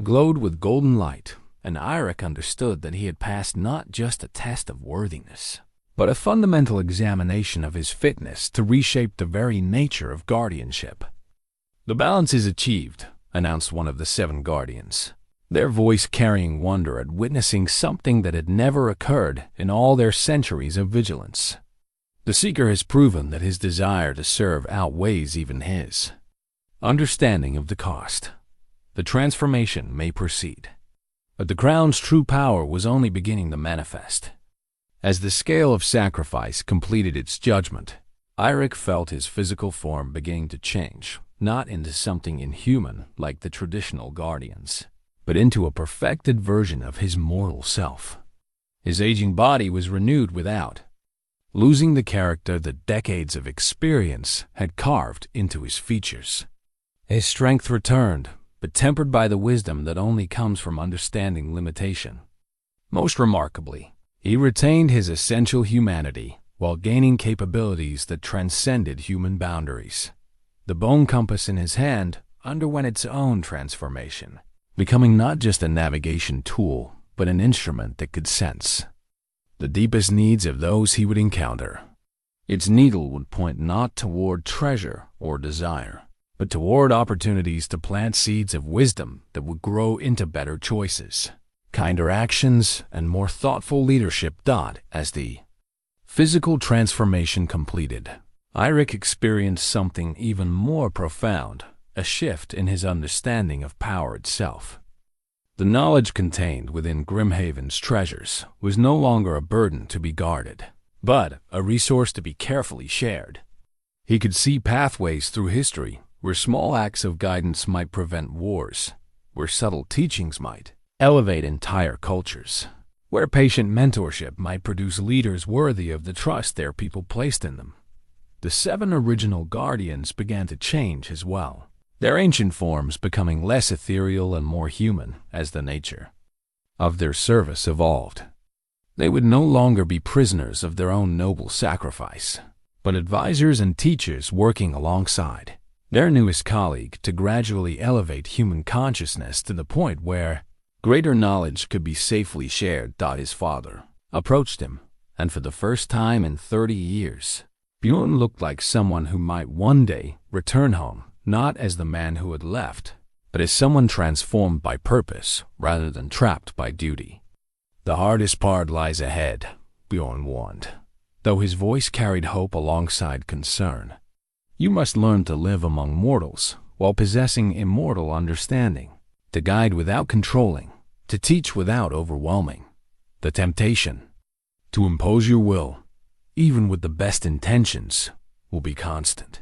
glowed with golden light, and Eirik understood that he had passed not just a test of worthiness, but a fundamental examination of his fitness to reshape the very nature of guardianship. "The balance is achieved," announced one of the 7 guardians, their voice carrying wonder at witnessing something that had never occurred in all their centuries of vigilance. "The seeker has proven that his desire to serve outweighs even his understanding of the cost. The transformation may proceed." But the crown's true power was only beginning to manifest. As the scale of sacrifice completed its judgment, Eirik felt his physical form beginning to change, not into something inhuman like the traditional guardians, but into a perfected version of his mortal self. His aging body was renewed without losing the character that decades of experience had carved into his features. His strength returned, but tempered by the wisdom that only comes from understanding limitation. Most remarkably, he retained his essential humanity while gaining capabilities that transcended human boundaries. The bone compass in his hand underwent its own transformation, becoming not just a navigation tool, but an instrument that could sense the deepest needs of those he would encounter. Its needle would point not toward treasure or desire, but toward opportunities to plant seeds of wisdom that would grow into better choices, kinder actions, and more thoughtful leadership. As the physical transformation completed, Eirik experienced something even more profound, a shift in his understanding of power itself. The knowledge contained within Grimhaven's treasures was no longer a burden to be guarded, but a resource to be carefully shared. He could see pathways through history where small acts of guidance might prevent wars, where subtle teachings might elevate entire cultures, where patient mentorship might produce leaders worthy of the trust their people placed in them. The 7 original guardians began to change as well, their ancient forms becoming less ethereal and more human as the nature of their service evolved. They would no longer be prisoners of their own noble sacrifice, but advisors and teachers working alongside their newest colleague to gradually elevate human consciousness to the point where greater knowledge could be safely shared. His father approached him, and for the first time in 30 years, Bjorn looked like someone who might one day return home, not as the man who had left, but as someone transformed by purpose rather than trapped by duty. "The hardest part lies ahead," Bjorn warned, though his voice carried hope alongside concern. "You must learn to live among mortals while possessing immortal understanding, to guide without controlling, to teach without overwhelming. The temptation to impose your will, even with the best intentions, will be constant.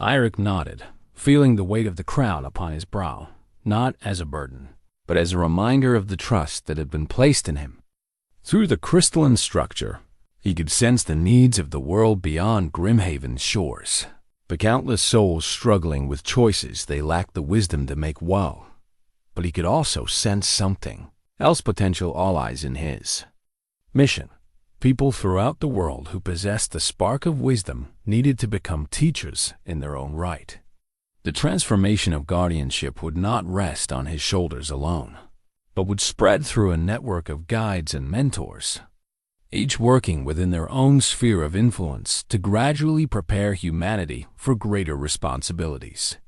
Eirik nodded, feeling the weight of the crown upon his brow, not as a burden, but as a reminder of the trust that had been placed in him. Through the crystalline structure, he could sense the needs of the world beyond Grimhaven's shores, the countless souls struggling with choices they lacked the wisdom to make well. But he could also sense something else: potential allies in his mission. People throughout the world who possessed the spark of wisdom needed to become teachers in their own right. The transformation of guardianship would not rest on his shoulders alone, but would spread through a network of guides and mentors, each working within their own sphere of influence to gradually prepare humanity for greater responsibilities.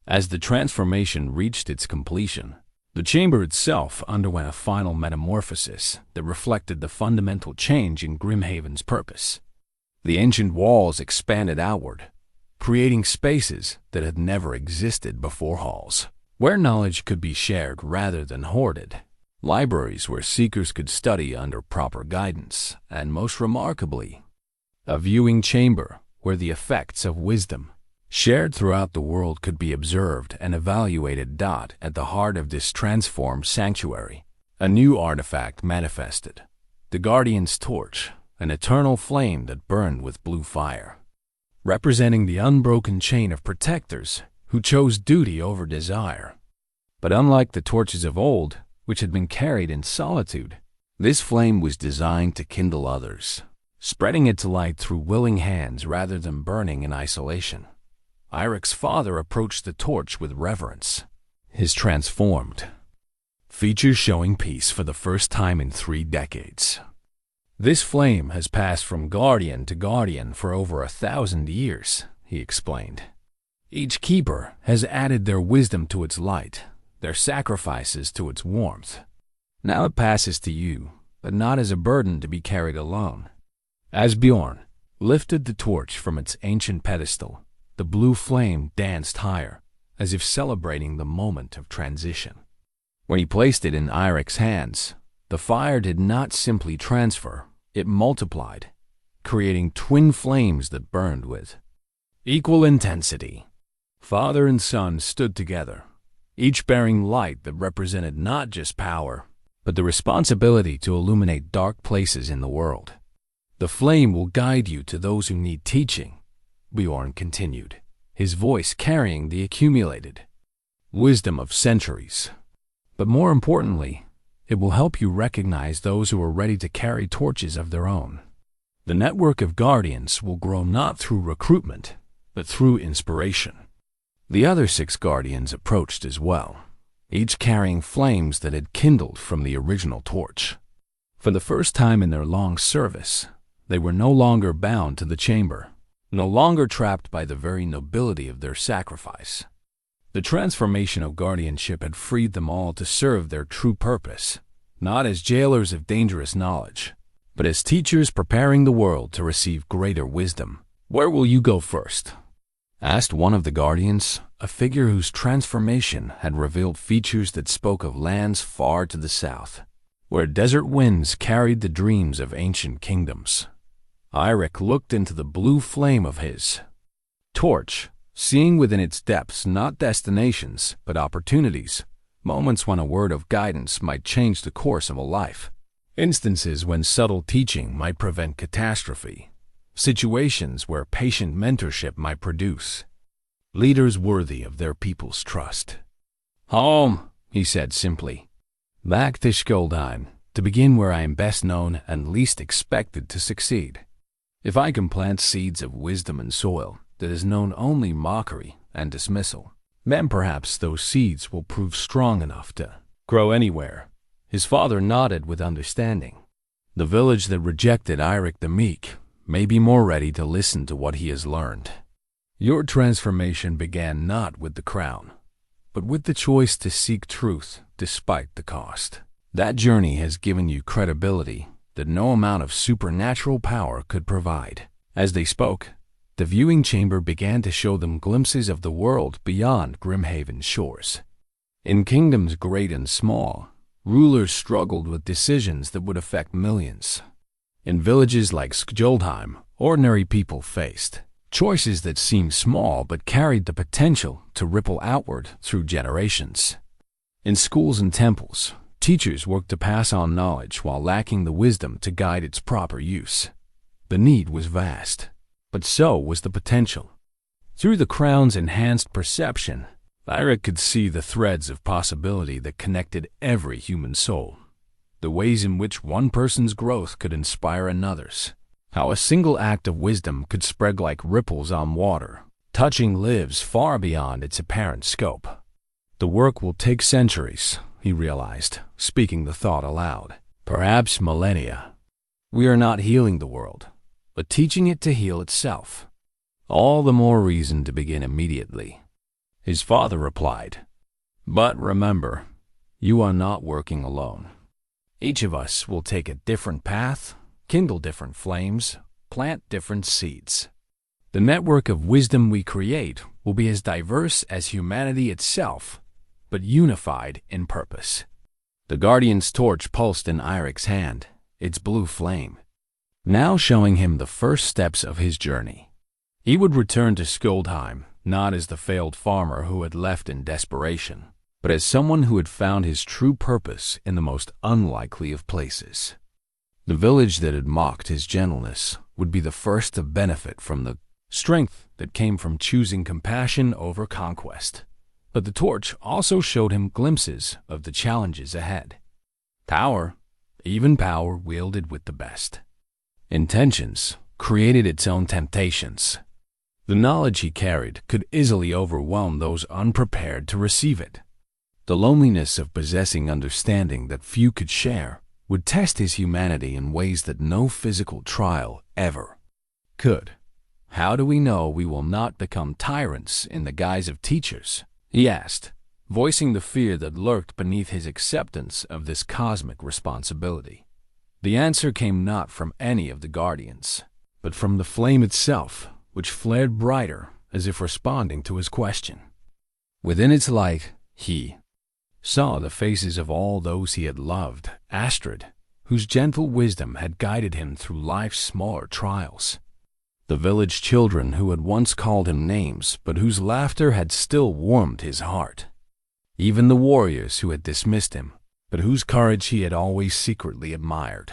As the transformation reached its completion, the chamber itself underwent a final metamorphosis that reflected the fundamental change in Grimhaven's purpose. The ancient walls expanded outward, creating spaces that had never existed before: halls where knowledge could be shared rather than hoarded, libraries where seekers could study under proper guidance, and most remarkably, a viewing chamber where the effects of wisdom shared throughout the world could be observed and evaluated. At the heart of this transformed sanctuary, a new artifact manifested: the Guardian's Torch, an eternal flame that burned with blue fire, representing the unbroken chain of protectors who chose duty over desire. But unlike the torches of old, which had been carried in solitude, this flame was designed to kindle others, spreading its light through willing hands rather than burning in isolation. Eirik's father approached the torch with reverence, his transformed features showing peace for the first time in 3 decades. "This flame has passed from guardian to guardian for over 1,000 years, he explained. "Each keeper has added their wisdom to its light, their sacrifices to its warmth. Now it passes to you, but not as a burden to be carried alone." As Bjorn lifted the torch from its ancient pedestal, the blue flame danced higher, as if celebrating the moment of transition. When he placed it in Eirik's hands, the fire did not simply transfer, it multiplied, creating twin flames that burned with equal intensity. Father and son stood together, each bearing light that represented not just power, but the responsibility to illuminate dark places in the world. "The flame will guide you to those who need teaching," Bjorn continued, his voice carrying the accumulated wisdom of centuries. "But more importantly, it will help you recognize those who are ready to carry torches of their own. The network of guardians will grow not through recruitment, but through inspiration." The other 6 guardians approached as well, each carrying flames that had kindled from the original torch. For the first time in their long service, they were no longer bound to the chamber, no longer trapped by the very nobility of their sacrifice. The transformation of guardianship had freed them all to serve their true purpose, not as jailers of dangerous knowledge, but as teachers preparing the world to receive greater wisdom. "Where will you go first?" asked one of the guardians, a figure whose transformation had revealed features that spoke of lands far to the south, where desert winds carried the dreams of ancient kingdoms. Eirik looked into the blue flame of his torch, seeing within its depths not destinations, but opportunities, moments when a word of guidance might change the course of a life, instances when subtle teaching might prevent catastrophe, situations where patient mentorship might produce leaders worthy of their people's trust. "Home," he said simply. "Back to Skjoldheim, to begin where I am best known and least expected to succeed. If I can plant seeds of wisdom in soil that is known only mockery and dismissal, then perhaps those seeds will prove strong enough to grow anywhere." His father nodded with understanding. The village that rejected Eirik the Meek may be more ready to listen to what he has learned. "Your transformation began not with the crown, but with the choice to seek truth despite the cost. That journey has given you credibility that no amount of supernatural power could provide." As they spoke, the viewing chamber began to show them glimpses of the world beyond Grimhaven's shores. In kingdoms great and small, rulers struggled with decisions that would affect millions. In villages like Skjoldheim, ordinary people faced choices that seemed small but carried the potential to ripple outward through generations. In schools and temples, teachers worked to pass on knowledge while lacking the wisdom to guide its proper use. The need was vast, but so was the potential. Through the crown's enhanced perception, Eirik could see the threads of possibility that connected every human soul, the ways in which one person's growth could inspire another's, how a single act of wisdom could spread like ripples on water, touching lives far beyond its apparent scope. The work will take centuries, he realized, speaking the thought aloud. Perhaps millennia. We are not healing the world, but teaching it to heal itself. All the more reason to begin immediately. His father replied, "But remember, you are not working alone. Each of us will take a different path, kindle different flames, plant different seeds. The network of wisdom we create will be as diverse as humanity itself, but unified in purpose." The Guardian's torch pulsed in Eirik's hand, its blue flame, now showing him the first steps of his journey. He would return to Skjoldheim, not as the failed farmer who had left in desperation, but as someone who had found his true purpose in the most unlikely of places. The village that had mocked his gentleness would be the first to benefit from the strength that came from choosing compassion over conquest. But the torch also showed him glimpses of the challenges ahead. Power, even power wielded with the best intentions, created its own temptations. The knowledge he carried could easily overwhelm those unprepared to receive it. The loneliness of possessing understanding that few could share would test his humanity in ways that no physical trial ever could. How do we know we will not become tyrants in the guise of teachers? He asked, voicing the fear that lurked beneath his acceptance of this cosmic responsibility. The answer came not from any of the guardians, but from the flame itself, which flared brighter as if responding to his question. Within its light, he saw the faces of all those he had loved, Astrid, whose gentle wisdom had guided him through life's smaller trials. The village children who had once called him names, but whose laughter had still warmed his heart. Even the warriors who had dismissed him, but whose courage he had always secretly admired.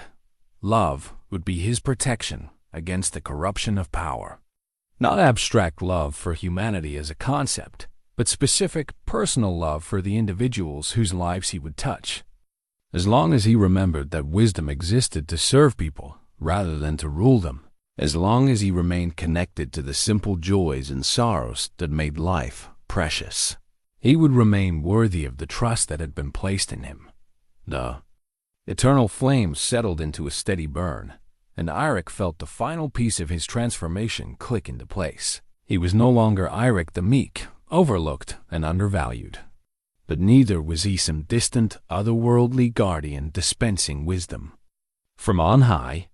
Love would be his protection against the corruption of power. Not abstract love for humanity as a concept, but specific, personal love for the individuals whose lives he would touch. As long as he remembered that wisdom existed to serve people rather than to rule them, as long as he remained connected to the simple joys and sorrows that made life precious, he would remain worthy of the trust that had been placed in him. The eternal flame settled into a steady burn, and Eirik felt the final piece of his transformation click into place. He was no longer Eirik the Meek, overlooked and undervalued. But neither was he some distant, otherworldly guardian dispensing wisdom from on high.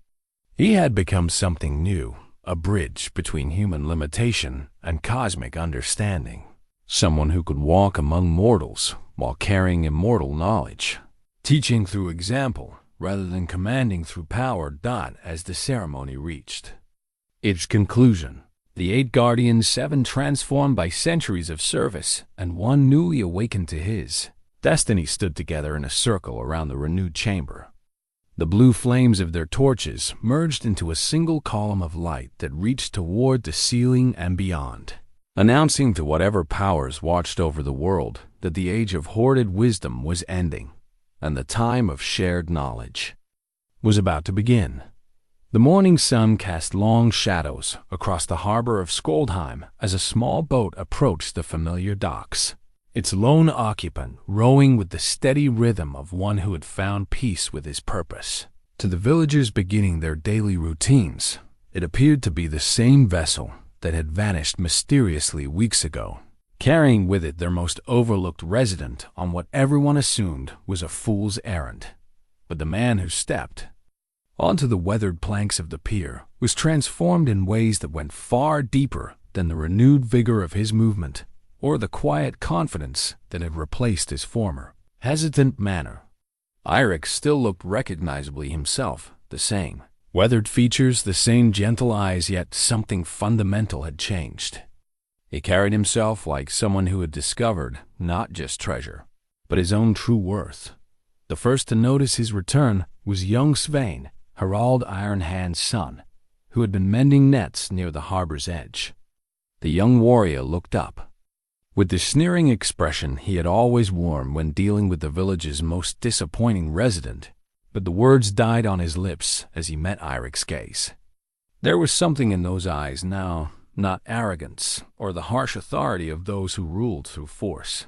He had become something new, a bridge between human limitation and cosmic understanding. Someone who could walk among mortals while carrying immortal knowledge, teaching through example rather than commanding through power. As the ceremony reached its conclusion, the 8 guardians, 7 transformed by centuries of service, and 1 newly awakened to his destiny, stood together in a circle around the renewed chamber. The blue flames of their torches merged into a single column of light that reached toward the ceiling and beyond, announcing to whatever powers watched over the world that the age of hoarded wisdom was ending, and the time of shared knowledge was about to begin. The morning sun cast long shadows across the harbor of Skjoldheim as a small boat approached the familiar docks, its lone occupant rowing with the steady rhythm of one who had found peace with his purpose. To the villagers beginning their daily routines, it appeared to be the same vessel that had vanished mysteriously weeks ago, carrying with it their most overlooked resident on what everyone assumed was a fool's errand. But the man who stepped onto the weathered planks of the pier was transformed in ways that went far deeper than the renewed vigor of his movement or the quiet confidence that had replaced his former hesitant manner. Eirik still looked recognizably himself, the same. Weathered features, the same gentle eyes, yet something fundamental had changed. He carried himself like someone who had discovered not just treasure, but his own true worth. The first to notice his return was young Svein, Harald Ironhand's son, who had been mending nets near the harbor's edge. The young warrior looked up, with the sneering expression he had always worn when dealing with the village's most disappointing resident, but the words died on his lips as he met Eirik's gaze. There was something in those eyes now, not arrogance or the harsh authority of those who ruled through force,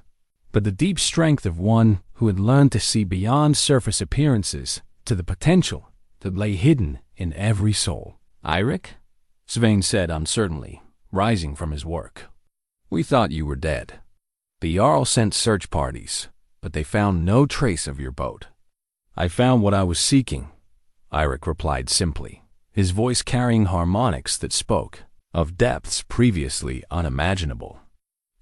but the deep strength of one who had learned to see beyond surface appearances to the potential that lay hidden in every soul. "Eirik?" Svein said uncertainly, rising from his work. "We thought you were dead. The Jarl sent search parties, but they found no trace of your boat." "I found what I was seeking," Eirik replied simply, his voice carrying harmonics that spoke of depths previously unimaginable.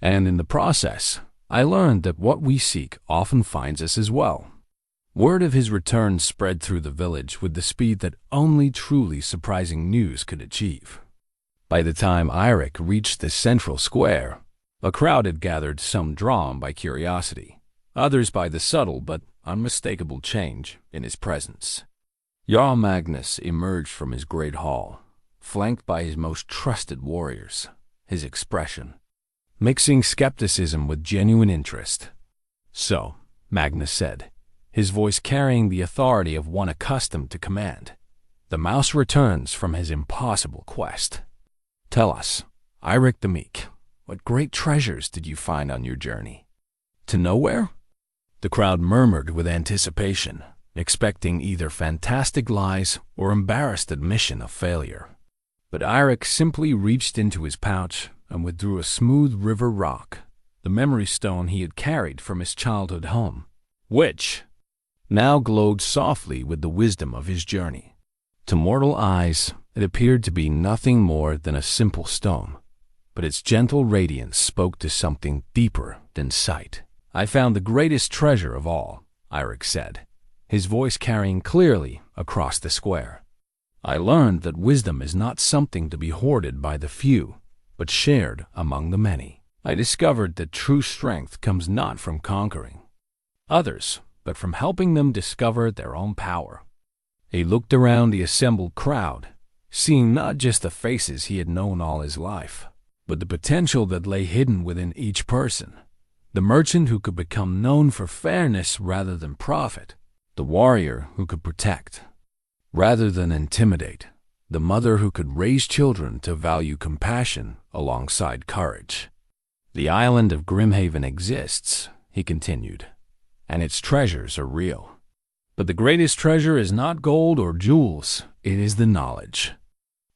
"And in the process, I learned that what we seek often finds us as well." Word of his return spread through the village with the speed that only truly surprising news could achieve. By the time Eirik reached the central square, a crowd had gathered, some drawn by curiosity, others by the subtle but unmistakable change in his presence. Jarl Magnus emerged from his great hall, flanked by his most trusted warriors, his expression mixing skepticism with genuine interest. "So," Magnus said, his voice carrying the authority of one accustomed to command, "the mouse returns from his impossible quest. Tell us, Eirik the Meek, what great treasures did you find on your journey?" "To nowhere?" The crowd murmured with anticipation, expecting either fantastic lies or embarrassed admission of failure. But Eirik simply reached into his pouch and withdrew a smooth river rock, the memory stone he had carried from his childhood home, which now glowed softly with the wisdom of his journey. To mortal eyes, it appeared to be nothing more than a simple stone, but its gentle radiance spoke to something deeper than sight. "I found the greatest treasure of all," Eirik said, his voice carrying clearly across the square. "I learned that wisdom is not something to be hoarded by the few, but shared among the many. I discovered that true strength comes not from conquering others, but from helping them discover their own power." He looked around the assembled crowd, seeing not just the faces he had known all his life, but the potential that lay hidden within each person. The merchant who could become known for fairness rather than profit, the warrior who could protect rather than intimidate, the mother who could raise children to value compassion alongside courage. "The island of Grimhaven exists," he continued, "and its treasures are real. But the greatest treasure is not gold or jewels, it is the knowledge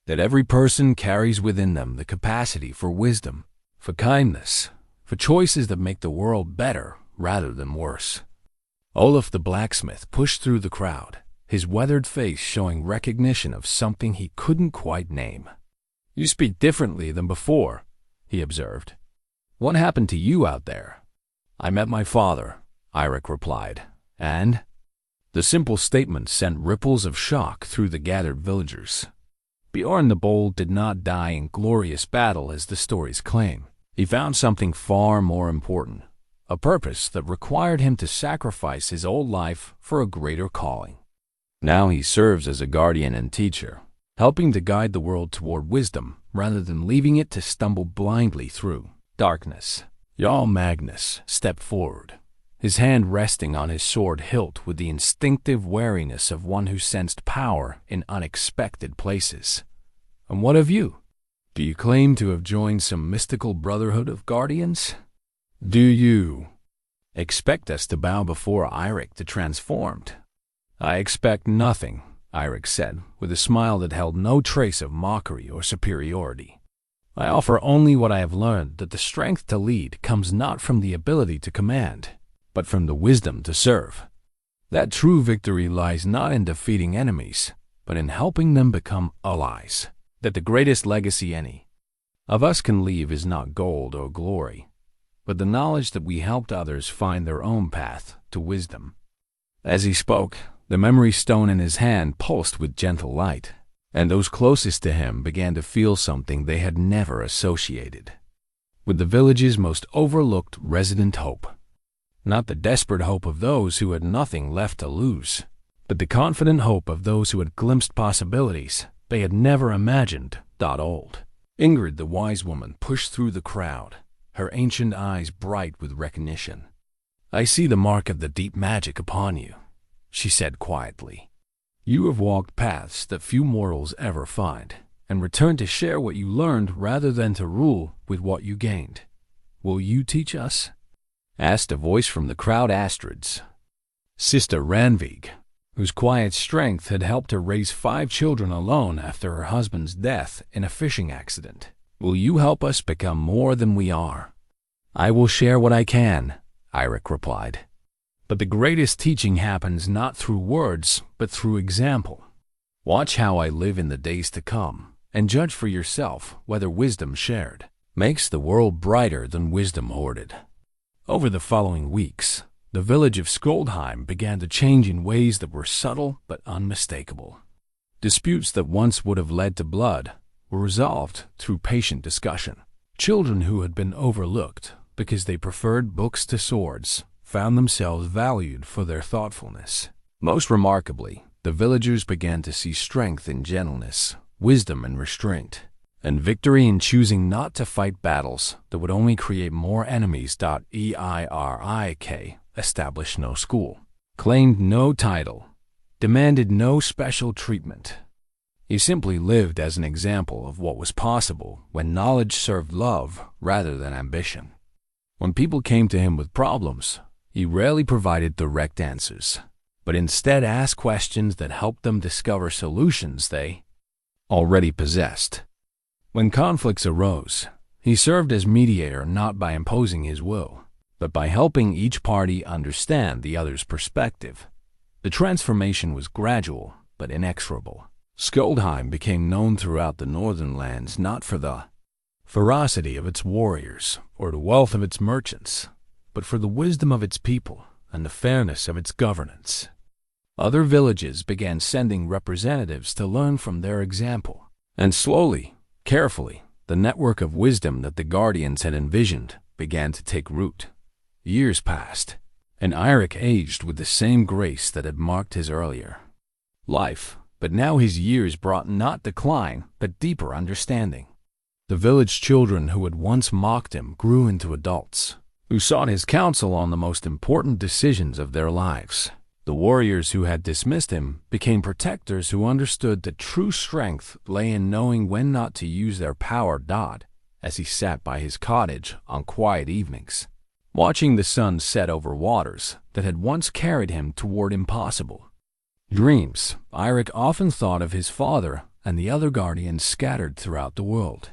that every person carries within them the capacity for wisdom, for kindness, for choices that make the world better rather than worse." Olaf the blacksmith pushed through the crowd, his weathered face showing recognition of something he couldn't quite name. "You speak differently than before," he observed. "What happened to you out there?" "I met my father," Eirik replied, and the simple statement sent ripples of shock through the gathered villagers. Bjorn the Bold did not die in glorious battle as the stories claim. He found something far more important, a purpose that required him to sacrifice his old life for a greater calling. Now he serves as a guardian and teacher, helping to guide the world toward wisdom rather than leaving it to stumble blindly through darkness. Jarl Magnus stepped forward, his hand resting on his sword hilt with the instinctive wariness of one who sensed power in unexpected places. "And what of you? Do you claim to have joined some mystical brotherhood of guardians? Do you expect us to bow before Eirik the Transformed?" "I expect nothing," Eirik said, with a smile that held no trace of mockery or superiority. "I offer only what I have learned, that the strength to lead comes not from the ability to command, but from the wisdom to serve. That true victory lies not in defeating enemies, but in helping them become allies. That the greatest legacy any of us can leave is not gold or glory, but the knowledge that we helped others find their own path to wisdom. As he spoke, the memory stone in his hand pulsed with gentle light, and those closest to him began to feel something they had never associated with the village's most overlooked resident hope. Not the desperate hope of those who had nothing left to lose, but the confident hope of those who had glimpsed possibilities they had never imagined. Old Ingrid, the wise woman, pushed through the crowd, her ancient eyes bright with recognition. "I see the mark of the deep magic upon you," she said quietly. "You have walked paths that few mortals ever find, and returned to share what you learned rather than to rule with what you gained. Will you teach us?" asked a voice from the crowd. Astrid's sister Ranvig, whose quiet strength had helped her raise 5 children alone after her husband's death in a fishing accident. "Will you help us become more than we are?" "I will share what I can," Eirik replied. "But the greatest teaching happens not through words, but through example. Watch how I live in the days to come, and judge for yourself whether wisdom shared makes the world brighter than wisdom hoarded." Over the following weeks, the village of Skoldheim began to change in ways that were subtle but unmistakable. Disputes that once would have led to blood were resolved through patient discussion. Children who had been overlooked because they preferred books to swords found themselves valued for their thoughtfulness. Most remarkably, the villagers began to see strength in gentleness, wisdom in restraint, and victory in choosing not to fight battles that would only create more enemies. Eirik established no school, claimed no title, demanded no special treatment. He simply lived as an example of what was possible when knowledge served love rather than ambition. When people came to him with problems, he rarely provided direct answers, but instead asked questions that helped them discover solutions they already possessed. When conflicts arose, he served as mediator not by imposing his will, but by helping each party understand the other's perspective. The transformation was gradual but inexorable. Skoldheim became known throughout the northern lands not for the ferocity of its warriors or the wealth of its merchants, but for the wisdom of its people and the fairness of its governance. Other villages began sending representatives to learn from their example, and slowly, carefully, the network of wisdom that the guardians had envisioned began to take root. Years passed, and Eirik aged with the same grace that had marked his earlier life, but now his years brought not decline but deeper understanding. The village children who had once mocked him grew into adults, who sought his counsel on the most important decisions of their lives. The warriors who had dismissed him became protectors who understood that true strength lay in knowing when not to use their power. As he sat by his cottage on quiet evenings, watching the sun set over waters that had once carried him toward impossible dreams, Eirik often thought of his father and the other guardians scattered throughout the world.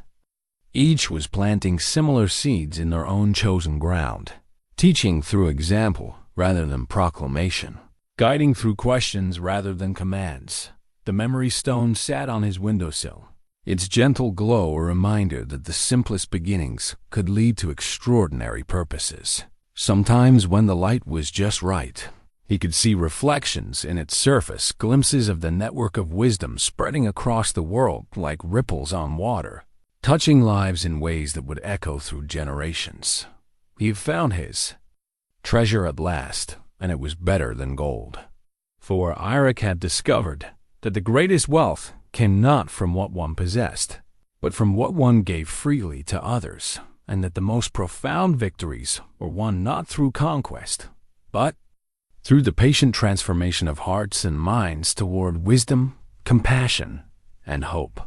Each was planting similar seeds in their own chosen ground, teaching through example rather than proclamation, guiding through questions rather than commands. The memory stone sat on his windowsill, its gentle glow a reminder that the simplest beginnings could lead to extraordinary purposes. Sometimes when the light was just right, he could see reflections in its surface, glimpses of the network of wisdom spreading across the world like ripples on water, touching lives in ways that would echo through generations. He had found his treasure at last, and it was better than gold. For Eirik had discovered that the greatest wealth came not from what one possessed, but from what one gave freely to others, and that the most profound victories were won not through conquest, but through the patient transformation of hearts and minds toward wisdom, compassion, and hope.